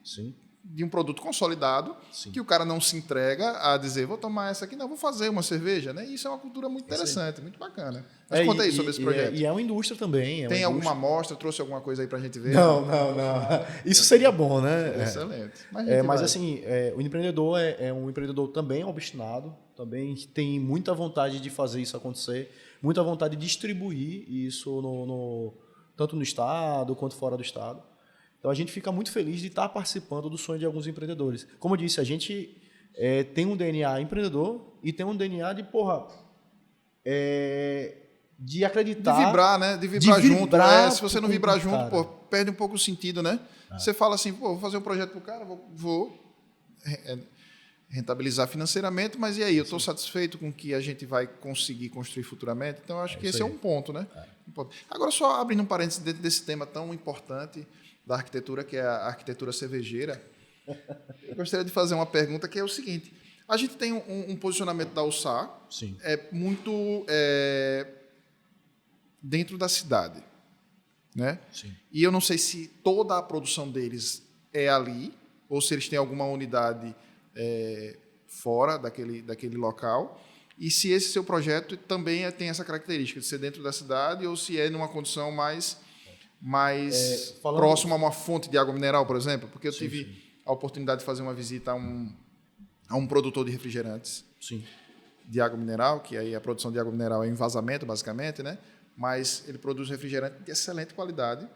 Sim. de um produto consolidado, Sim. que o cara não se entrega a dizer, vou tomar essa aqui, não, vou fazer uma cerveja, né? Isso é uma cultura muito interessante, muito bacana. Mas conta aí sobre esse projeto. E é uma indústria também. Tem alguma amostra, trouxe alguma coisa aí pra gente ver? Não. Isso seria bom, né? Excelente. Mas assim, o empreendedor é um empreendedor também obstinado, também que tem muita vontade de fazer isso acontecer, muita vontade de distribuir isso tanto no estado quanto fora do estado. Então a gente fica muito feliz de estar participando do sonho de alguns empreendedores. Como eu disse, a gente tem um DNA empreendedor e tem um DNA de acreditar. De vibrar, né? De vibrar junto. vibrar Se você não vibrar junto, cara. pô, perde um pouco o sentido, né? Você fala assim, pô, vou fazer um projeto pro cara, vou rentabilizar financeiramente, mas e aí? Eu estou satisfeito com o que a gente vai conseguir construir futuramente? Então, eu acho que esse é um ponto, né? Um ponto. Agora, só abrindo um parênteses dentro desse tema tão importante da arquitetura, que é a arquitetura cervejeira, eu gostaria de fazer uma pergunta que é o seguinte. A gente tem um posicionamento da USSA Sim. muito dentro da cidade, né? Sim. E eu não sei se toda a produção deles é ali, ou se eles têm alguma unidade fora daquele local, e se esse seu projeto também tem essa característica de ser dentro da cidade, ou se é numa condição mais próximo a uma fonte de água mineral, por exemplo, porque eu tive a oportunidade de fazer uma visita a um produtor de refrigerantes de água mineral, que aí a produção de água mineral é em vazamento, basicamente, né? Mas ele produz refrigerante de excelente qualidade,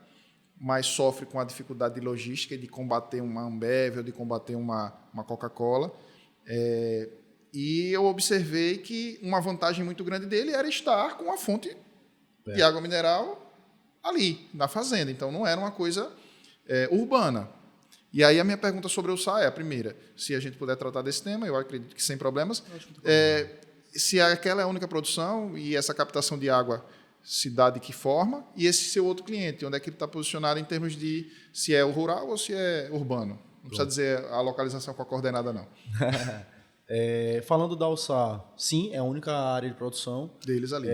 mas sofre com a dificuldade de logística de combater uma Ambev ou de combater uma Coca-Cola. E eu observei que uma vantagem muito grande dele era estar com a fonte de água mineral ali, na fazenda. Então, não era uma coisa urbana. E aí, a minha pergunta sobre o SA é a primeira. Se a gente puder tratar desse tema, eu acredito que sem problemas. Se aquela é a única produção e essa captação de água, cidade que forma, e esse seu outro cliente, onde é que ele está posicionado em termos de se é o rural ou se é urbano. Não precisa dizer a localização com a coordenada, não. Falando da USSA, sim, é a única área de produção. Deles ali.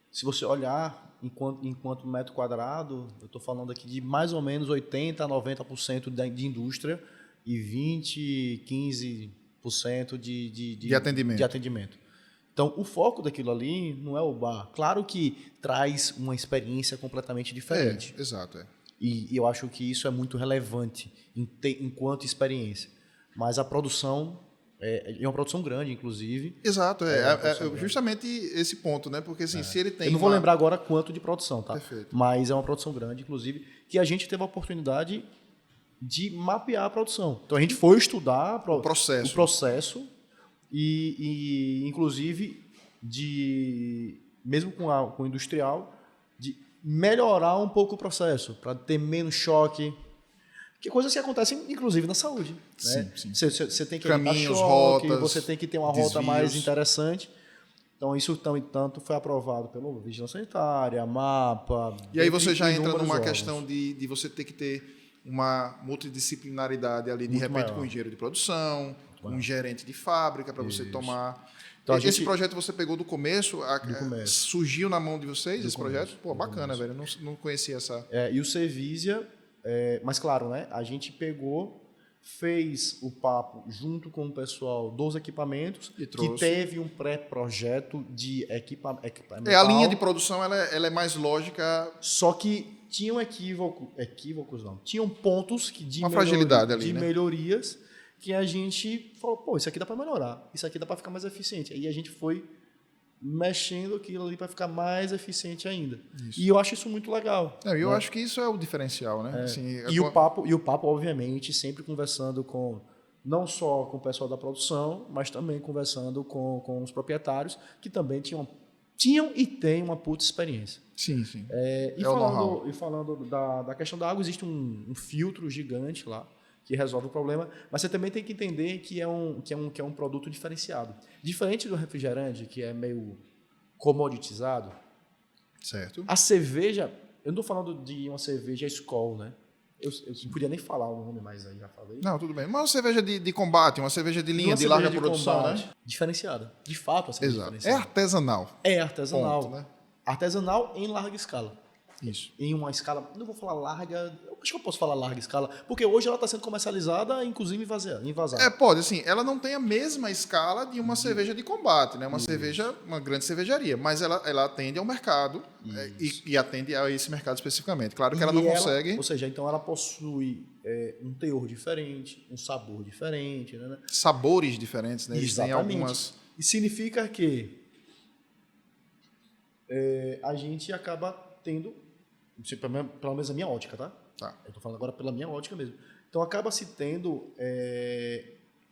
Se você olhar enquanto metro quadrado, eu estou falando aqui de mais ou menos 80% a 90% de indústria e 15% de atendimento. Então, o foco daquilo ali não é o bar. Claro que traz uma experiência completamente diferente. Exato. E eu acho que isso é muito relevante enquanto experiência. Mas a produção é uma produção grande, inclusive. Exato, justamente esse ponto, né? Porque assim, se ele tem. Eu não vou lembrar agora quanto de produção, tá? Perfeito. Mas é uma produção grande, inclusive, que a gente teve a oportunidade de mapear a produção. Então a gente foi estudar o processo e inclusive, mesmo com o industrial, de melhorar um pouco o processo, para ter menos choque. Que coisas que acontecem, inclusive, na saúde. Né? Sim. Você tem que caminhos, choque, rotas, você tem que ter uma desvios. rota mais interessante. Então, isso, tanto foi aprovado pelo Vigilância Sanitária, MAPA... E aí você já entra inúmeros numa órgãos. questão de você ter que ter uma multidisciplinaridade ali, de Muito repente, maior. com um engenheiro de produção, um gerente de fábrica, para você tomar... Então, esse projeto você pegou do começo, começo. Surgiu na mão de vocês, esse começo, projeto? Pô, bacana, velho. Eu não conhecia essa... E o Cevísia... mas claro, né? A gente fez o papo junto com o pessoal dos equipamentos, que teve um pré-projeto de equipamento. A linha de produção ela é mais lógica. Só que tinham tinham pontos Uma fragilidade ali, de né? melhorias que a gente falou, pô, isso aqui dá para melhorar, isso aqui dá para ficar mais eficiente. Aí a gente foi mexendo aquilo ali para ficar mais eficiente ainda. Isso. E eu acho isso muito legal. Eu acho que isso é o diferencial, né? Assim, e o papo, obviamente, sempre conversando não só com o pessoal da produção, mas também conversando com os proprietários, que também tinham e têm uma puta experiência. Sim. E falando da questão da água, existe um filtro gigante lá, que resolve o problema, mas você também tem que entender que é um produto diferenciado. Diferente do refrigerante, que é meio comoditizado, Certo. A cerveja, eu não estou falando de uma cerveja Skol, né? Eu não podia nem falar o nome, mas aí já falei. Não, tudo bem. Mas uma cerveja de combate, uma cerveja de linha, Uma de cerveja larga produção, combate, né? diferenciada. De fato, a cerveja Exato. É diferenciada. artesanal. É artesanal. Ponto, né? Artesanal em larga escala. Isso. Em uma escala, não vou falar larga, eu acho que eu posso falar larga escala, porque hoje ela está sendo comercializada, inclusive envasada. Pode, assim, ela não tem a mesma escala de uma cerveja de combate, né? Uma cerveja, uma grande cervejaria, mas ela atende ao mercado e atende a esse mercado especificamente. Claro que ela não consegue... Ou seja, então ela possui um teor diferente, um sabor diferente, né? Sabores diferentes, né? Eles têm Exatamente. algumas... E significa que a gente acaba tendo, pelo menos a minha ótica, tá? Tá. Eu estou falando agora pela minha ótica mesmo. Então acaba se tendo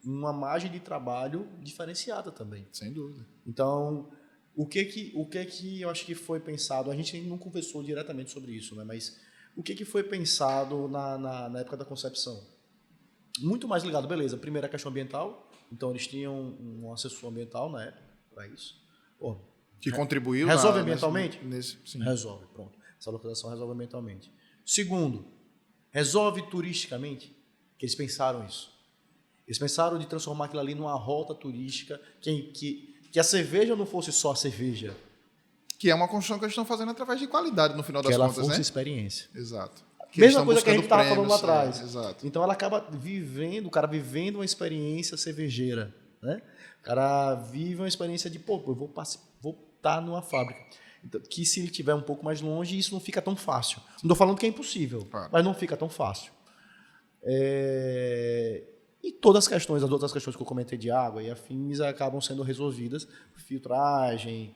uma margem de trabalho diferenciada também. Sem dúvida. Então, o que eu acho que foi pensado, a gente não conversou diretamente sobre isso, né? Mas o que foi pensado na época da concepção? Muito mais ligado, beleza, primeiro a questão ambiental, então eles tinham um assessor ambiental na época para isso. Pô, Que contribuiu... resolve ambientalmente? Sim. Resolve, pronto. Essa localização resolve ambientalmente. Segundo, resolve turisticamente? Que eles pensaram isso. Eles pensaram de transformar aquilo ali numa rota turística, que a cerveja não fosse só a cerveja. Que é uma construção que eles estão fazendo através de qualidade, no final das que ela contas, fosse né? experiência. Exato. Mesma coisa que a gente estava falando lá atrás. Exato. Então ela acaba o cara vivendo uma experiência cervejeira, né? O cara vive uma experiência de, eu vou estar numa fábrica. Então, que se ele estiver um pouco mais longe, isso não fica tão fácil. Não estou falando que é impossível, Claro. mas não fica tão fácil. E todas as outras questões que eu comentei de água e afins acabam sendo resolvidas. Filtragem,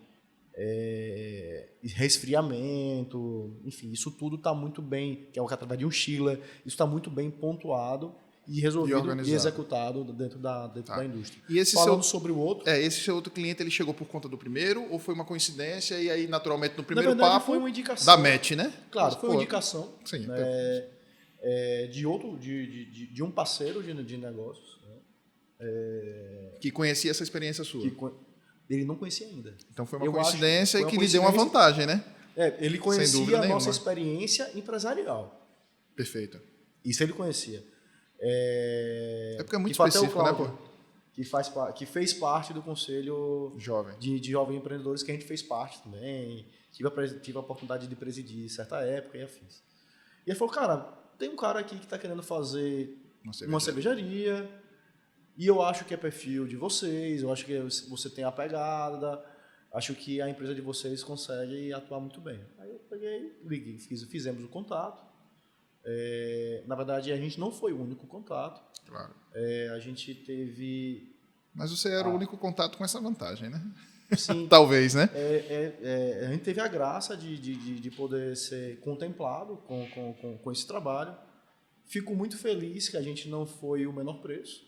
resfriamento, enfim, isso tudo está muito bem, que é o que através de um chiller, isso está muito bem pontuado e resolvido e executado dentro da indústria. E esse Falando sobre o outro... esse seu outro cliente, ele chegou por conta do primeiro ou foi uma coincidência e aí, naturalmente, no primeiro Na verdade, papo... foi uma indicação. Da MET, né? Claro, foi uma indicação. Sim, de um parceiro de negócios. Né? Que conhecia essa experiência sua. Ele não conhecia ainda. Então foi uma coincidência e que lhe deu uma vantagem, né? Ele conhecia a nossa nenhuma. experiência empresarial. Perfeito. Isso ele conhecia. Porque é muito específico, Cláudio, né, pô? que fez parte do conselho jovem de jovens empreendedores, que a gente fez parte também. Tive a oportunidade de presidir certa época e afins. E ele falou, cara, tem um cara aqui que está querendo fazer uma cervejaria e eu acho que é perfil de vocês, eu acho que você tem a pegada, acho que a empresa de vocês consegue atuar muito bem. Aí eu peguei, liguei, fizemos o contato. Na verdade, a gente não foi o único contato. Claro. A gente teve... Mas você era o único contato com essa vantagem, né? Sim. Talvez, né? A gente teve a graça de poder ser contemplado com esse trabalho. Fico muito feliz que a gente não foi o menor preço.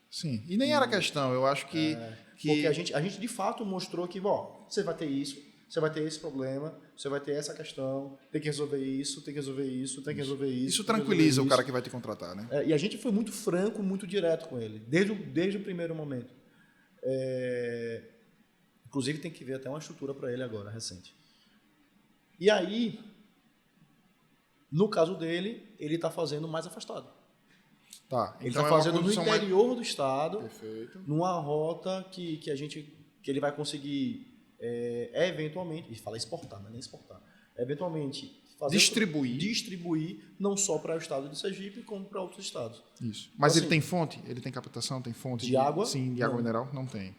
Sim, e nem era questão, eu acho que... Porque a gente de fato mostrou que, você vai ter isso, você vai ter esse problema, você vai ter essa questão, tem que resolver isso, tem que resolver isso, tem que resolver isso. Isso tranquiliza o cara que vai te contratar, né? E a gente foi muito franco, muito direto com ele, desde o primeiro momento. Inclusive tem que ver até uma estrutura para ele agora, recente. E aí, no caso dele, ele está fazendo mais afastado. Tá, Ele então está fazendo no interior do estado, Perfeito. numa rota que ele vai conseguir eventualmente, ele fala exportar, não é nem exportar, eventualmente distribuir não só para o estado de Sergipe, como para outros estados. Isso. Mas então, ele tem fonte? Ele tem captação? Tem fonte? De água? Sim, de água mineral? Não tem.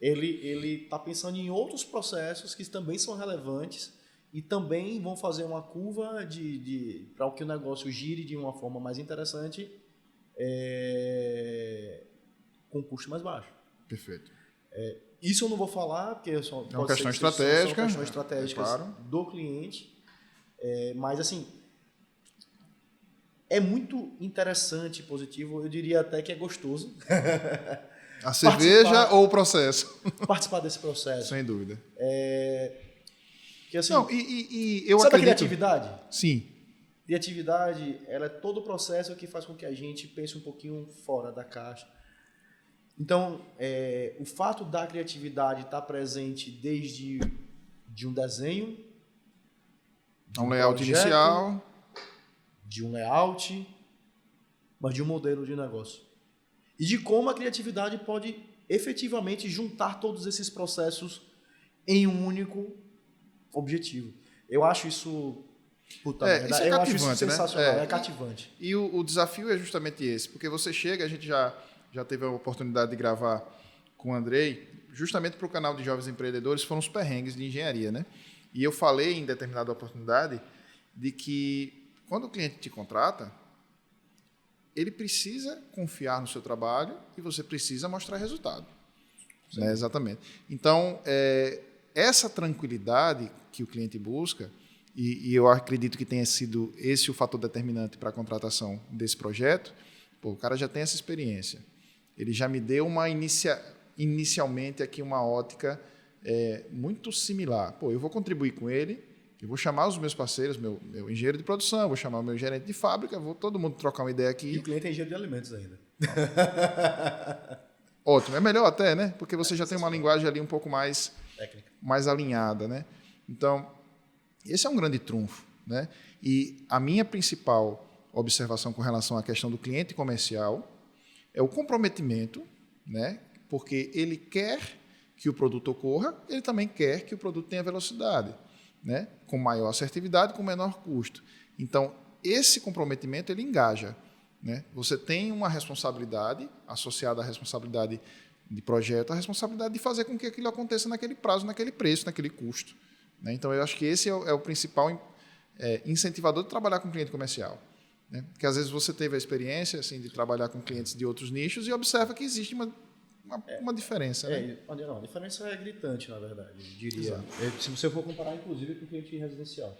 Ele está pensando em outros processos que também são relevantes e também vão fazer uma curva para que o negócio gire de uma forma mais interessante com custo mais baixo. Perfeito. Isso eu não vou falar, porque É uma questão estratégica. São questões estratégicas claro. do cliente. Mas, assim, é muito interessante e positivo. Eu diria até que é gostoso. A cerveja ou o processo? Participar desse processo. Sem dúvida. Que, assim, não, eu sabe acredito... a criatividade? Sim. Criatividade, ela é todo o processo que faz com que a gente pense um pouquinho fora da caixa. Então, o fato da criatividade estar presente de um desenho, de Um layout projeto, inicial. de um layout, mas de um modelo de negócio. E de como a criatividade pode efetivamente juntar todos esses processos em um único objetivo. Eu acho isso... Puta merda, isso é eu acho isso cativante, né? sensacional, é cativante. E o desafio é justamente esse, porque você chega, a gente já teve a oportunidade de gravar com o Andrei, justamente para o canal de Jovens Empreendedores, foram os perrengues de engenharia, né? E eu falei em determinada oportunidade de que quando o cliente te contrata, ele precisa confiar no seu trabalho e você precisa mostrar resultado. Né? Exatamente. Então, essa tranquilidade que o cliente busca, e eu acredito que tenha sido esse o fator determinante para a contratação desse projeto, pô, o cara já tem essa experiência. Ele já me deu inicialmente aqui uma ótica muito similar. Pô, eu vou contribuir com ele, eu vou chamar os meus parceiros, meu engenheiro de produção, eu vou chamar o meu gerente de fábrica, vou todo mundo trocar uma ideia aqui. E o cliente é engenheiro de alimentos ainda. Ótimo, é melhor até, né? Porque você já tem uma linguagem ali um pouco mais alinhada, né? Então, esse é um grande trunfo, né? E a minha principal observação com relação à questão do cliente comercial é o comprometimento, né? Porque ele quer que o produto ocorra, ele também quer que o produto tenha velocidade, né? Com maior assertividade, com menor custo. Então, esse comprometimento ele engaja, né? Você tem uma responsabilidade associada à responsabilidade de projeto, a responsabilidade de fazer com que aquilo aconteça naquele prazo, naquele preço, naquele custo. Né? Então, eu acho que esse é o principal incentivador de trabalhar com cliente comercial. Né? Porque, às vezes, você teve a experiência assim, de trabalhar com clientes de outros nichos e observa que existe uma diferença. Né? Não, a diferença é gritante, na verdade, eu diria. Se você for comparar, inclusive, com o cliente residencial.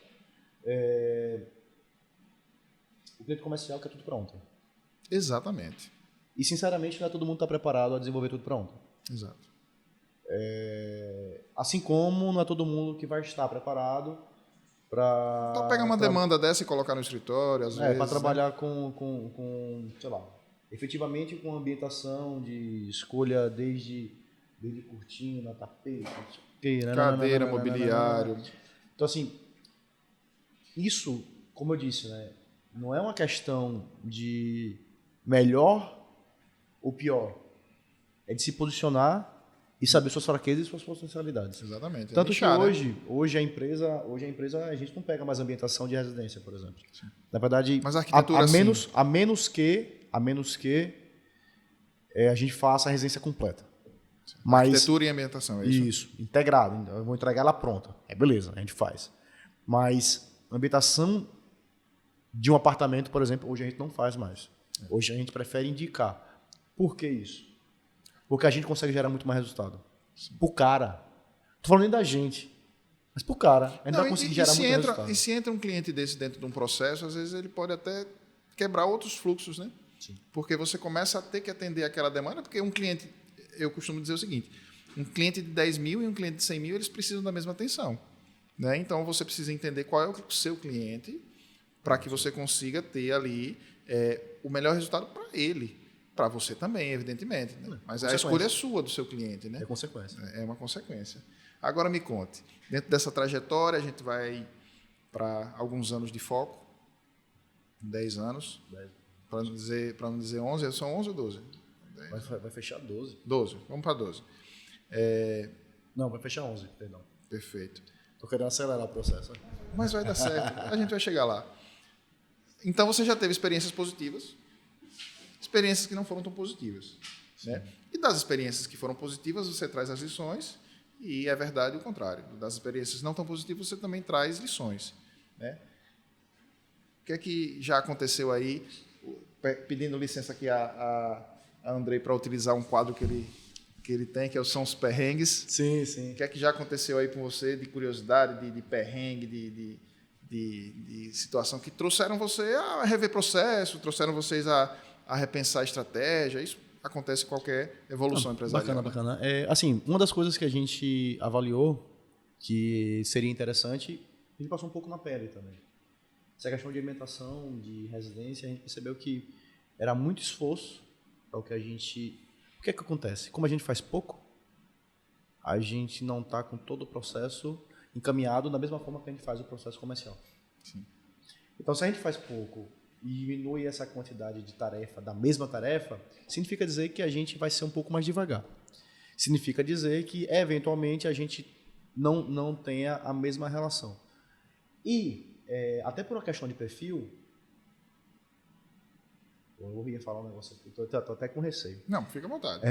O cliente comercial quer tudo pronto. Exatamente. E, sinceramente, não é todo mundo que está preparado a desenvolver tudo pronto. Exato. Assim como não é todo mundo que vai estar preparado para... Então, pegar uma demanda dessa e colocar no escritório, às vezes... para trabalhar com, sei lá, efetivamente com ambientação de escolha desde cortina, tapete, cadeira, mobiliário. Então, assim, isso, como eu disse, né, não é uma questão de melhor ou pior. É de se posicionar e saber suas fraquezas e suas potencialidades. Exatamente. Tanto nichar, que hoje a empresa a gente não pega mais ambientação de residência, por exemplo. Sim. Na verdade, mas a arquitetura a menos que a gente faça a residência completa. Mas, arquitetura e ambientação, é isso? Isso, integrado. Eu vou entregar ela pronta. Beleza, a gente faz. Mas ambientação de um apartamento, por exemplo, hoje a gente não faz mais. Hoje a gente prefere indicar. Por que isso? Porque a gente consegue gerar muito mais resultado. Sim. Pro cara. Não tô falando nem da gente, mas pro cara. A gente vai conseguir gerar muito mais resultado. E se entra um cliente desse dentro de um processo, às vezes ele pode até quebrar outros fluxos, né? Sim. Porque você começa a ter que atender aquela demanda, porque um cliente, eu costumo dizer o seguinte, um cliente de 10 mil e um cliente de 100 mil, eles precisam da mesma atenção. Né? Então, você precisa entender qual é o seu cliente para que você consiga ter ali o melhor resultado para ele. Para você também, evidentemente. Né? Mas a escolha é sua do seu cliente. Né? É consequência. É uma consequência. Agora me conte, dentro dessa trajetória, a gente vai para alguns anos de foco, 10 anos, para não dizer 11, são 11 ou 12? Vai fechar 12. 12, vamos para 12. Não, vai fechar 11, perdão. Perfeito. Estou querendo acelerar o processo. Mas vai dar certo, a gente vai chegar lá. Então você já teve experiências positivas, experiências que não foram tão positivas. Né? E das experiências que foram positivas, você traz as lições, e é verdade o contrário. Das experiências não tão positivas, você também traz lições. Né? O que é que já aconteceu aí, pedindo licença aqui a Andrei para utilizar um quadro que ele tem, que são os perrengues. Sim, sim. O que é que já aconteceu aí com você de curiosidade, de perrengue, de situação que trouxeram você a rever processo, trouxeram vocês a repensar a estratégia? Isso acontece em qualquer evolução empresarial. Bacana. Assim, uma das coisas que a gente avaliou que seria interessante, a gente passou um pouco na pele também. Essa questão de alimentação, de residência, a gente percebeu que era muito esforço para o que a gente... O que é que acontece? Como a gente faz pouco, a gente não está com todo o processo encaminhado da mesma forma que a gente faz o processo comercial. Sim. Então, se a gente faz pouco e diminui essa quantidade de tarefa, da mesma tarefa, significa dizer que a gente vai ser um pouco mais devagar. Significa dizer que, eventualmente, a gente não tenha a mesma relação. E, até por uma questão de perfil, eu ia falar um negócio aqui, estou até com receio. Não, fica à vontade.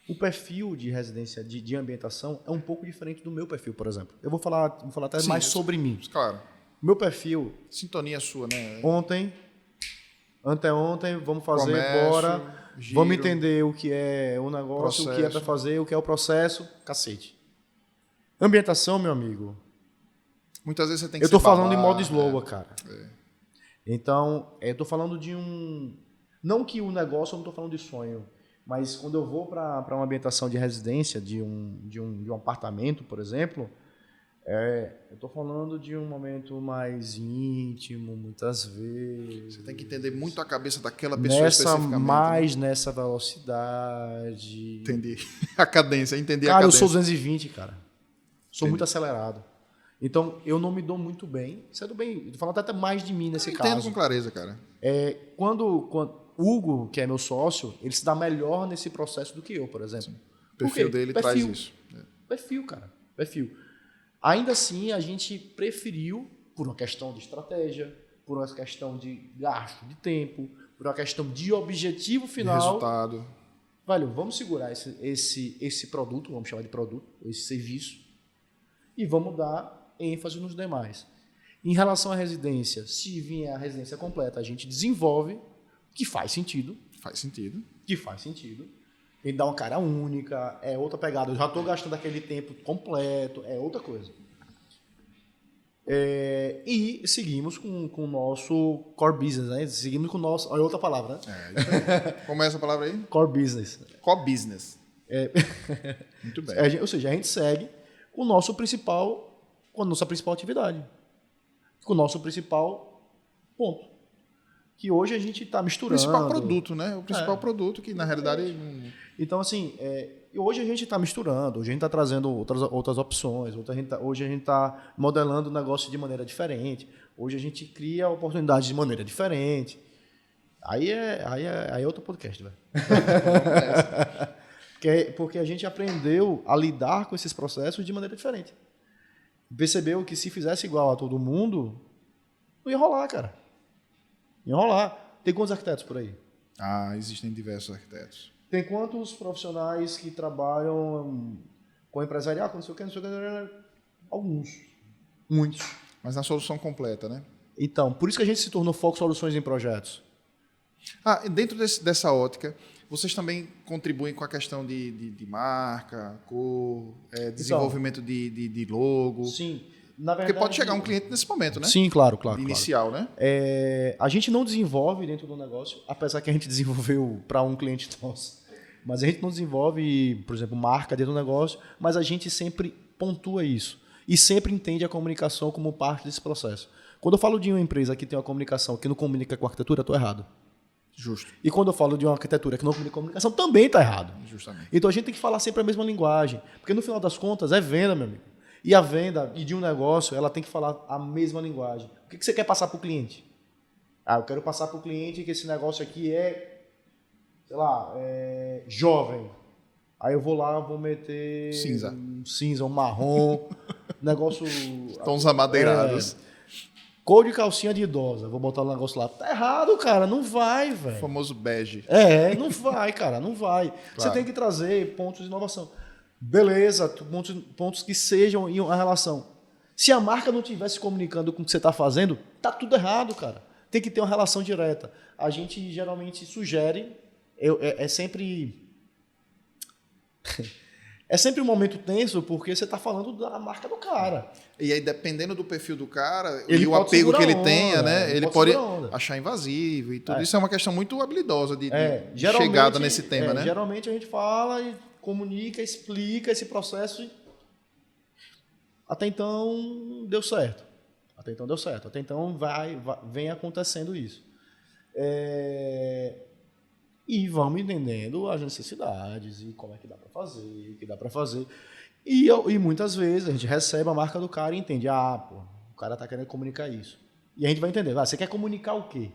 O perfil de residência, de ambientação, é um pouco diferente do meu perfil, por exemplo. Eu vou falar até Sim, mais sobre mim. Claro. Meu perfil, Sintonia sua, né? anteontem, vamos fazer, Comércio, bora. giro, Vamos entender o que é o negócio, o que é para processo. fazer, o que é o processo, cacete. Ambientação, meu amigo, Muitas vezes você tem que eu tô ser falando em babá, modo slow, cara. É. Então, eu tô falando de um... Não que o negócio, eu não tô falando de sonho, mas quando eu vou para uma ambientação de residência, de um apartamento, por exemplo, eu tô falando de um momento mais íntimo, muitas vezes. Você tem que entender muito a cabeça daquela pessoa especificamente. Mais nessa velocidade. Entender a cadência, entender a Cara, eu cadência. sou 220, cara. Sou muito acelerado. Então, eu não me dou muito bem. Sendo bem, tô falando até mais de mim nesse Eu entendo caso. com clareza, cara. Quando Hugo, que é meu sócio, ele se dá melhor nesse processo do que eu, por exemplo. O perfil dele traz isso. Perfil, cara. Perfil. Ainda assim, a gente preferiu, por uma questão de estratégia, por uma questão de gasto de tempo, por uma questão de objetivo De final. resultado. Velho, vamos segurar esse produto, vamos chamar de produto, esse serviço, e vamos dar ênfase nos demais. Em relação à residência, se vier a residência completa, a gente desenvolve, que faz sentido. Faz sentido. Ele dá uma cara única, é outra pegada. Eu já estou gastando aquele tempo completo, é outra coisa. E seguimos com o nosso core business, né? Seguimos com o nosso... Olha outra palavra, né? Isso aí. Como é essa palavra aí? Core business. Co-business. Muito bem. Ou seja, a gente segue com a nossa principal atividade. Com o nosso principal ponto. Que hoje a gente está O misturando. principal produto, né? O principal produto que, na realidade... Então, assim, hoje a gente está misturando, hoje a gente está trazendo outras opções, hoje a gente está modelando o negócio de maneira diferente, hoje a gente cria oportunidades de maneira diferente. Aí é outro podcast, velho. Porque a gente aprendeu a lidar com esses processos de maneira diferente. Percebeu que se fizesse igual a todo mundo, não ia rolar, cara. Ia rolar. Tem quantos arquitetos por aí? Existem diversos arquitetos. Tem quantos profissionais que trabalham com empresarial, não sei o que. Alguns. Muitos. Mas na solução completa, né? Então, por isso que a gente se tornou Foco Soluções em Projetos. Dentro dessa ótica, vocês também contribuem com a questão de marca, cor, desenvolvimento de logo. Sim. Na verdade, Porque pode chegar um cliente nesse momento, né? Sim, claro. Inicial, né? A gente não desenvolve dentro do negócio, apesar que a gente desenvolveu para um cliente nosso. Mas a gente não desenvolve, por exemplo, marca dentro do negócio, mas a gente sempre pontua isso. E sempre entende a comunicação como parte desse processo. Quando eu falo de uma empresa que tem uma comunicação que não comunica com a arquitetura, eu estou errado. Justo. E quando eu falo de uma arquitetura que não comunica com comunicação, também está errado. Justamente. Então a gente tem que falar sempre a mesma linguagem. Porque no final das contas é venda, meu amigo. E a venda de um negócio, ela tem que falar a mesma linguagem. O que você quer passar para o cliente? Eu quero passar para o cliente que esse negócio aqui sei lá, jovem. Aí eu vou lá, vou meter um marrom, negócio... Tons amadeirados. Cor de calcinha de idosa, vou botar o negócio lá. Tá errado, cara, não vai, velho. O famoso bege. Não vai, cara, não vai. Claro. Você tem que trazer pontos de inovação. Beleza, pontos que sejam em uma relação. Se a marca não estivesse comunicando com o que você está fazendo, tá tudo errado, cara. Tem que ter uma relação direta. A gente geralmente sugere, é sempre um momento tenso, porque você está falando da marca do cara. E aí, dependendo do perfil do cara ele e o apego que ele tenha, né? Ele pode achar invasivo e tudo. Isso é uma questão muito habilidosa de chegada nesse tema, né? Geralmente a gente fala e comunica, explica esse processo e até então deu certo. Até então vem acontecendo isso. E vamos entendendo as necessidades e como é que dá para fazer, E muitas vezes a gente recebe a marca do cara e entende, pô, o cara tá querendo comunicar isso. E a gente vai entender, você quer comunicar o quê?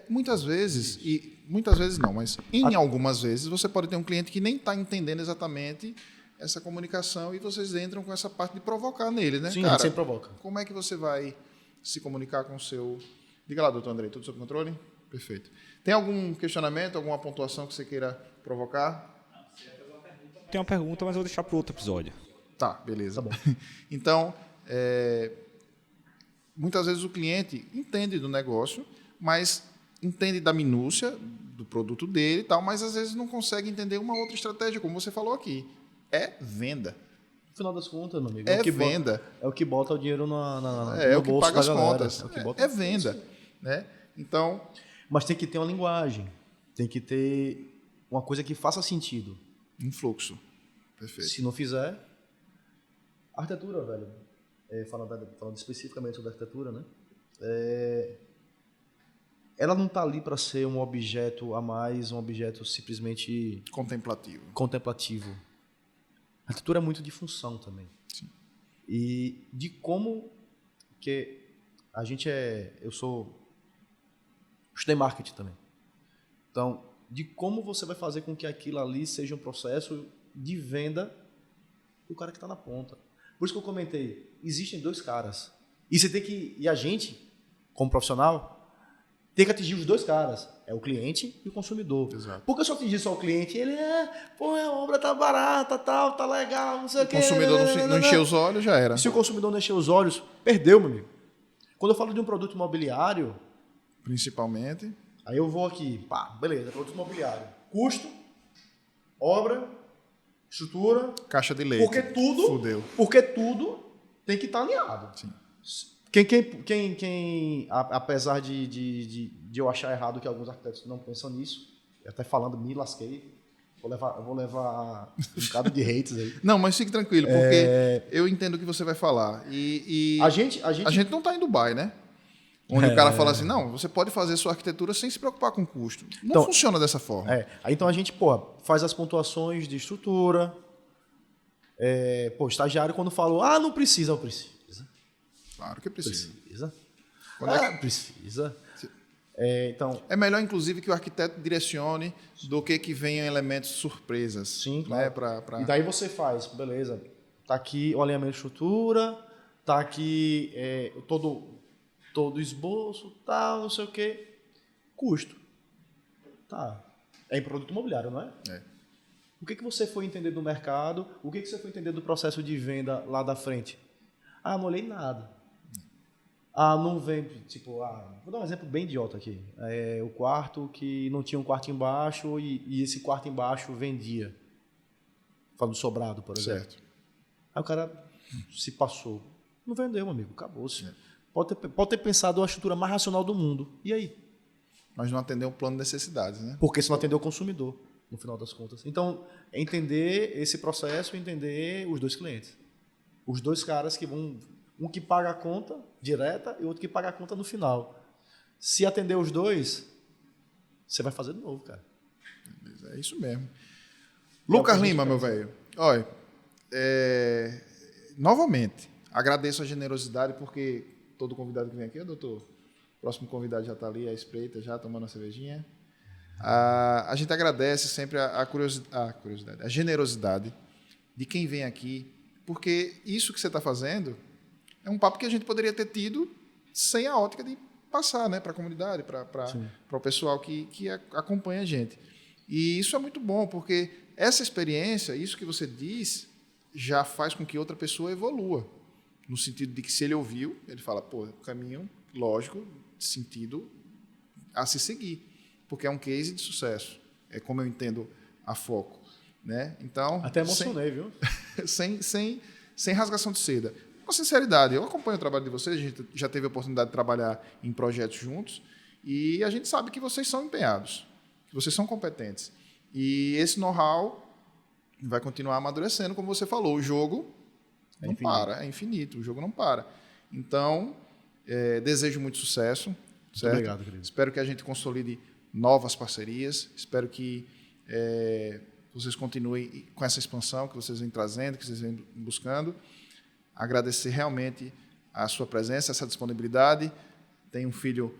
Muitas vezes, e muitas vezes não, mas em algumas vezes você pode ter um cliente que nem está entendendo exatamente essa comunicação e vocês entram com essa parte de provocar nele, né? Sim, Cara, a gente sempre provoca. como é que você vai se comunicar com o seu... Diga lá, doutor Andrei, tudo sob controle? Perfeito. Tem algum questionamento, alguma pontuação que você queira provocar? Tem uma pergunta, mas eu vou deixar para outro episódio. Tá, beleza. Tá bom. Então, muitas vezes o cliente entende do negócio, mas entende da minúcia do produto dele e tal, mas às vezes não consegue entender uma outra estratégia, como você falou aqui. É venda. No final das contas, meu amigo, É venda. É o que bota o dinheiro no o que bolso paga da as galera. contas. É o que bota É venda. Né? Então, Mas tem que ter uma linguagem. Tem que ter uma coisa que faça sentido. um fluxo. Perfeito. Se não fizer... Arquitetura, velho. Falando especificamente sobre arquitetura, né? Ela não está ali para ser um objeto a mais, um objeto simplesmente Contemplativo. contemplativo. A arquitetura é muito de função também. Sim. E de como que a gente estudei marketing também. Então, de como você vai fazer com que aquilo ali seja um processo de venda do cara que está na ponta. Por isso que eu comentei, existem dois caras. E a gente, como profissional, tem que atingir os dois caras. É o cliente e o consumidor. Exato. Porque se eu atingir só o cliente, ele a obra tá barata, tal, tá legal, não sei o quê. O consumidor não encheu os olhos, já era. E se o consumidor não encher os olhos, perdeu, meu amigo. Quando eu falo de um produto imobiliário, Principalmente. aí eu vou aqui, beleza, produto imobiliário. Custo, obra, estrutura, Caixa de leite. Fudeu. porque tudo tem que estar alinhado. Sim. Apesar de eu achar errado que alguns arquitetos não pensam nisso, até falando, me lasquei, vou levar um bocado de hates aí. Não, mas fique tranquilo, porque eu entendo o que você vai falar. E A gente não está em Dubai, né? Onde o cara fala assim, não, você pode fazer sua arquitetura sem se preocupar com custo. Não Então, funciona dessa forma. Então a gente, faz as pontuações de estrutura. Estagiário quando falou, não precisa, eu preciso. Claro que precisa. Precisa. Quando Precisa. Então, é melhor, inclusive, que o arquiteto direcione do que venham elementos surpresas. sim, né? claro. Pra... E daí você faz, beleza, tá aqui o alinhamento de estrutura, tá aqui todo o esboço, tal, não sei o quê. Custo. Tá. É em produto imobiliário, não é? É. O que você foi entender do mercado? O que você foi entender do processo de venda lá da frente? Não olhei nada. Não vem, vou dar um exemplo bem idiota aqui. O quarto que não tinha um quarto embaixo e esse quarto embaixo vendia. Falando sobrado, por exemplo. Certo. Aí o cara se passou. Não vendeu, meu amigo, acabou-se. Pode ter pensado a estrutura mais racional do mundo. E aí? Mas não atender um plano de necessidades, né? Porque se não atendeu o consumidor, no final das contas. Então, entender esse processo e entender os dois clientes. Os dois caras que vão... Um que paga a conta direta e outro que paga a conta no final. Se atender os dois, você vai fazer de novo, cara. É isso mesmo. Lucas Lima, meu velho. Olha, novamente, agradeço a generosidade, porque todo convidado que vem aqui, doutor, o próximo convidado já está ali, à espreita, já tomando a cervejinha. A gente agradece sempre a curiosidade, a generosidade de quem vem aqui, porque isso que você está fazendo é um papo que a gente poderia ter tido sem a ótica de passar, né, para a comunidade, para o pessoal que acompanha a gente. E isso é muito bom, porque essa experiência, isso que você diz, já faz com que outra pessoa evolua. No sentido de que se ele ouviu, ele fala, caminho lógico, sentido a se seguir. Porque é um case de sucesso. É como eu entendo a Foco. Né? Então, até emocionei, viu? sem rasgação de seda. Com sinceridade, eu acompanho o trabalho de vocês, a gente já teve a oportunidade de trabalhar em projetos juntos, e a gente sabe que vocês são empenhados, que vocês são competentes. E esse know-how vai continuar amadurecendo, como você falou. O jogo não para, é infinito, o jogo não para. Então, desejo muito sucesso. Certo? Obrigado, querido. Espero que a gente consolide novas parcerias, espero que vocês continuem com essa expansão que vocês vêm trazendo, que vocês vêm buscando. Agradecer realmente a sua presença, essa disponibilidade. Tem um filho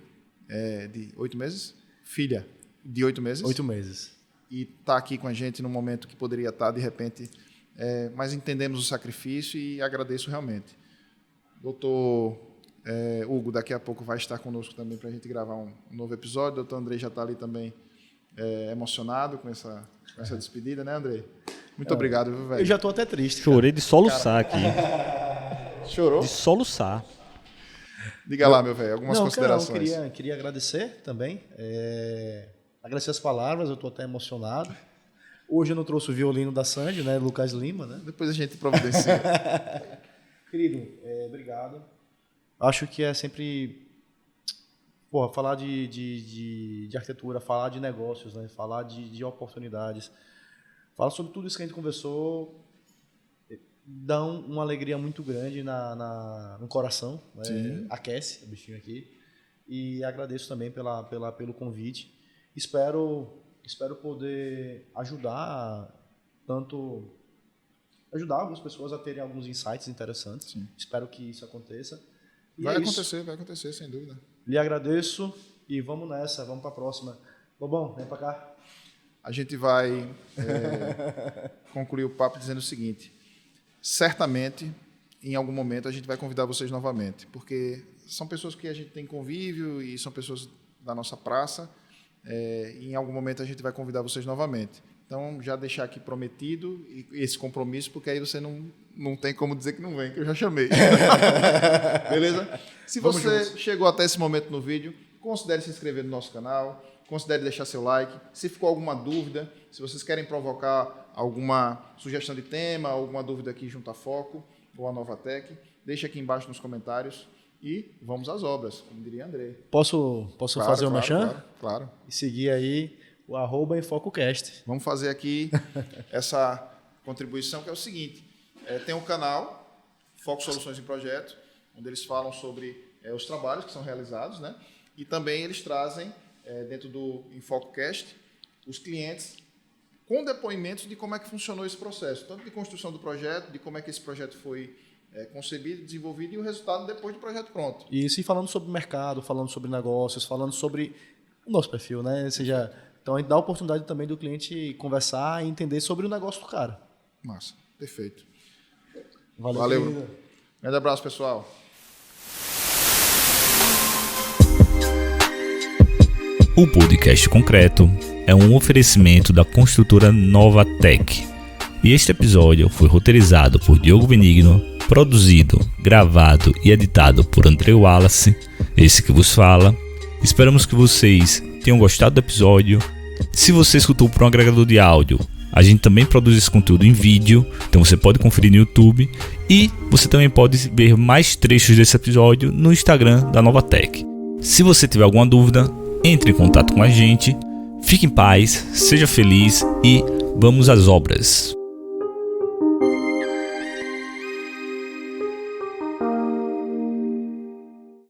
de 8 meses? Filha de 8 meses. 8 meses. E está aqui com a gente no momento que poderia estar, de repente, mas entendemos o sacrifício e agradeço realmente. Doutor Hugo, daqui a pouco vai estar conosco também para a gente gravar um novo episódio. Doutor Andrei já está ali também emocionado com essa despedida, né, Andrei? Muito obrigado, viu, velho? Eu já estou até triste. Chorei de soluçar aqui. Chorou? De soluçar. Diga lá, meu velho, algumas considerações. Eu queria agradecer também. Agradecer as palavras, eu estou até emocionado. Hoje eu não trouxe o violino da Sandy, né, Lucas Lima, né? Depois a gente providencia. Querido, obrigado. Acho que é sempre... Porra, falar de arquitetura, falar de negócios, né? Falar de oportunidades, falar sobre tudo isso que a gente conversou, dá uma alegria muito grande no coração, né? Aquece o bichinho aqui. E agradeço também pelo convite. Espero poder ajudar algumas pessoas a terem alguns insights interessantes. Sim. Espero que isso aconteça. E vai acontecer, sem dúvida. Lhe agradeço e vamos nessa, vamos para a próxima. Bobão, vem para cá. A gente vai concluir o papo dizendo o seguinte: certamente, em algum momento, a gente vai convidar vocês novamente, porque são pessoas que a gente tem convívio e são pessoas da nossa praça, e em algum momento a gente vai convidar vocês novamente. Então, já deixar aqui prometido esse compromisso, porque aí você não tem como dizer que não vem, que eu já chamei. Beleza? Se você chegou até esse momento no vídeo, considere se inscrever no nosso canal, considere deixar seu like. Se ficou alguma dúvida, se vocês querem provocar alguma sugestão de tema, alguma dúvida aqui junto à Foco ou à Novatec, deixa aqui embaixo nos comentários e vamos às obras, como diria Andrei. Posso fazer o merchan? Claro. E seguir aí o @EnfocoCast. Vamos fazer aqui essa contribuição, que é o seguinte: tem um canal, Foco Soluções em Projeto, onde eles falam sobre os trabalhos que são realizados, né? E também eles trazem, dentro do EnfocoCast, os clientes com depoimentos de como é que funcionou esse processo, tanto de construção do projeto, de como é que esse projeto foi concebido, desenvolvido e o resultado depois do projeto pronto. Isso, e falando sobre mercado, falando sobre negócios, falando sobre o nosso perfil, né? Ou seja, então a gente dá a oportunidade também do cliente conversar e entender sobre o negócio do cara. Massa, perfeito. Valeu. Grande abraço, pessoal. O podcast Concreto é um oferecimento da construtora Novatec. E este episódio foi roteirizado por Diogo Benigno, produzido, gravado e editado por André Wallace, esse que vos fala. Esperamos que vocês tenham gostado do episódio. Se você escutou por um agregador de áudio, a gente também produz esse conteúdo em vídeo, então você pode conferir no YouTube e você também pode ver mais trechos desse episódio no Instagram da Novatec. Se você tiver alguma dúvida, entre em contato com a gente. Fique em paz, seja feliz e vamos às obras.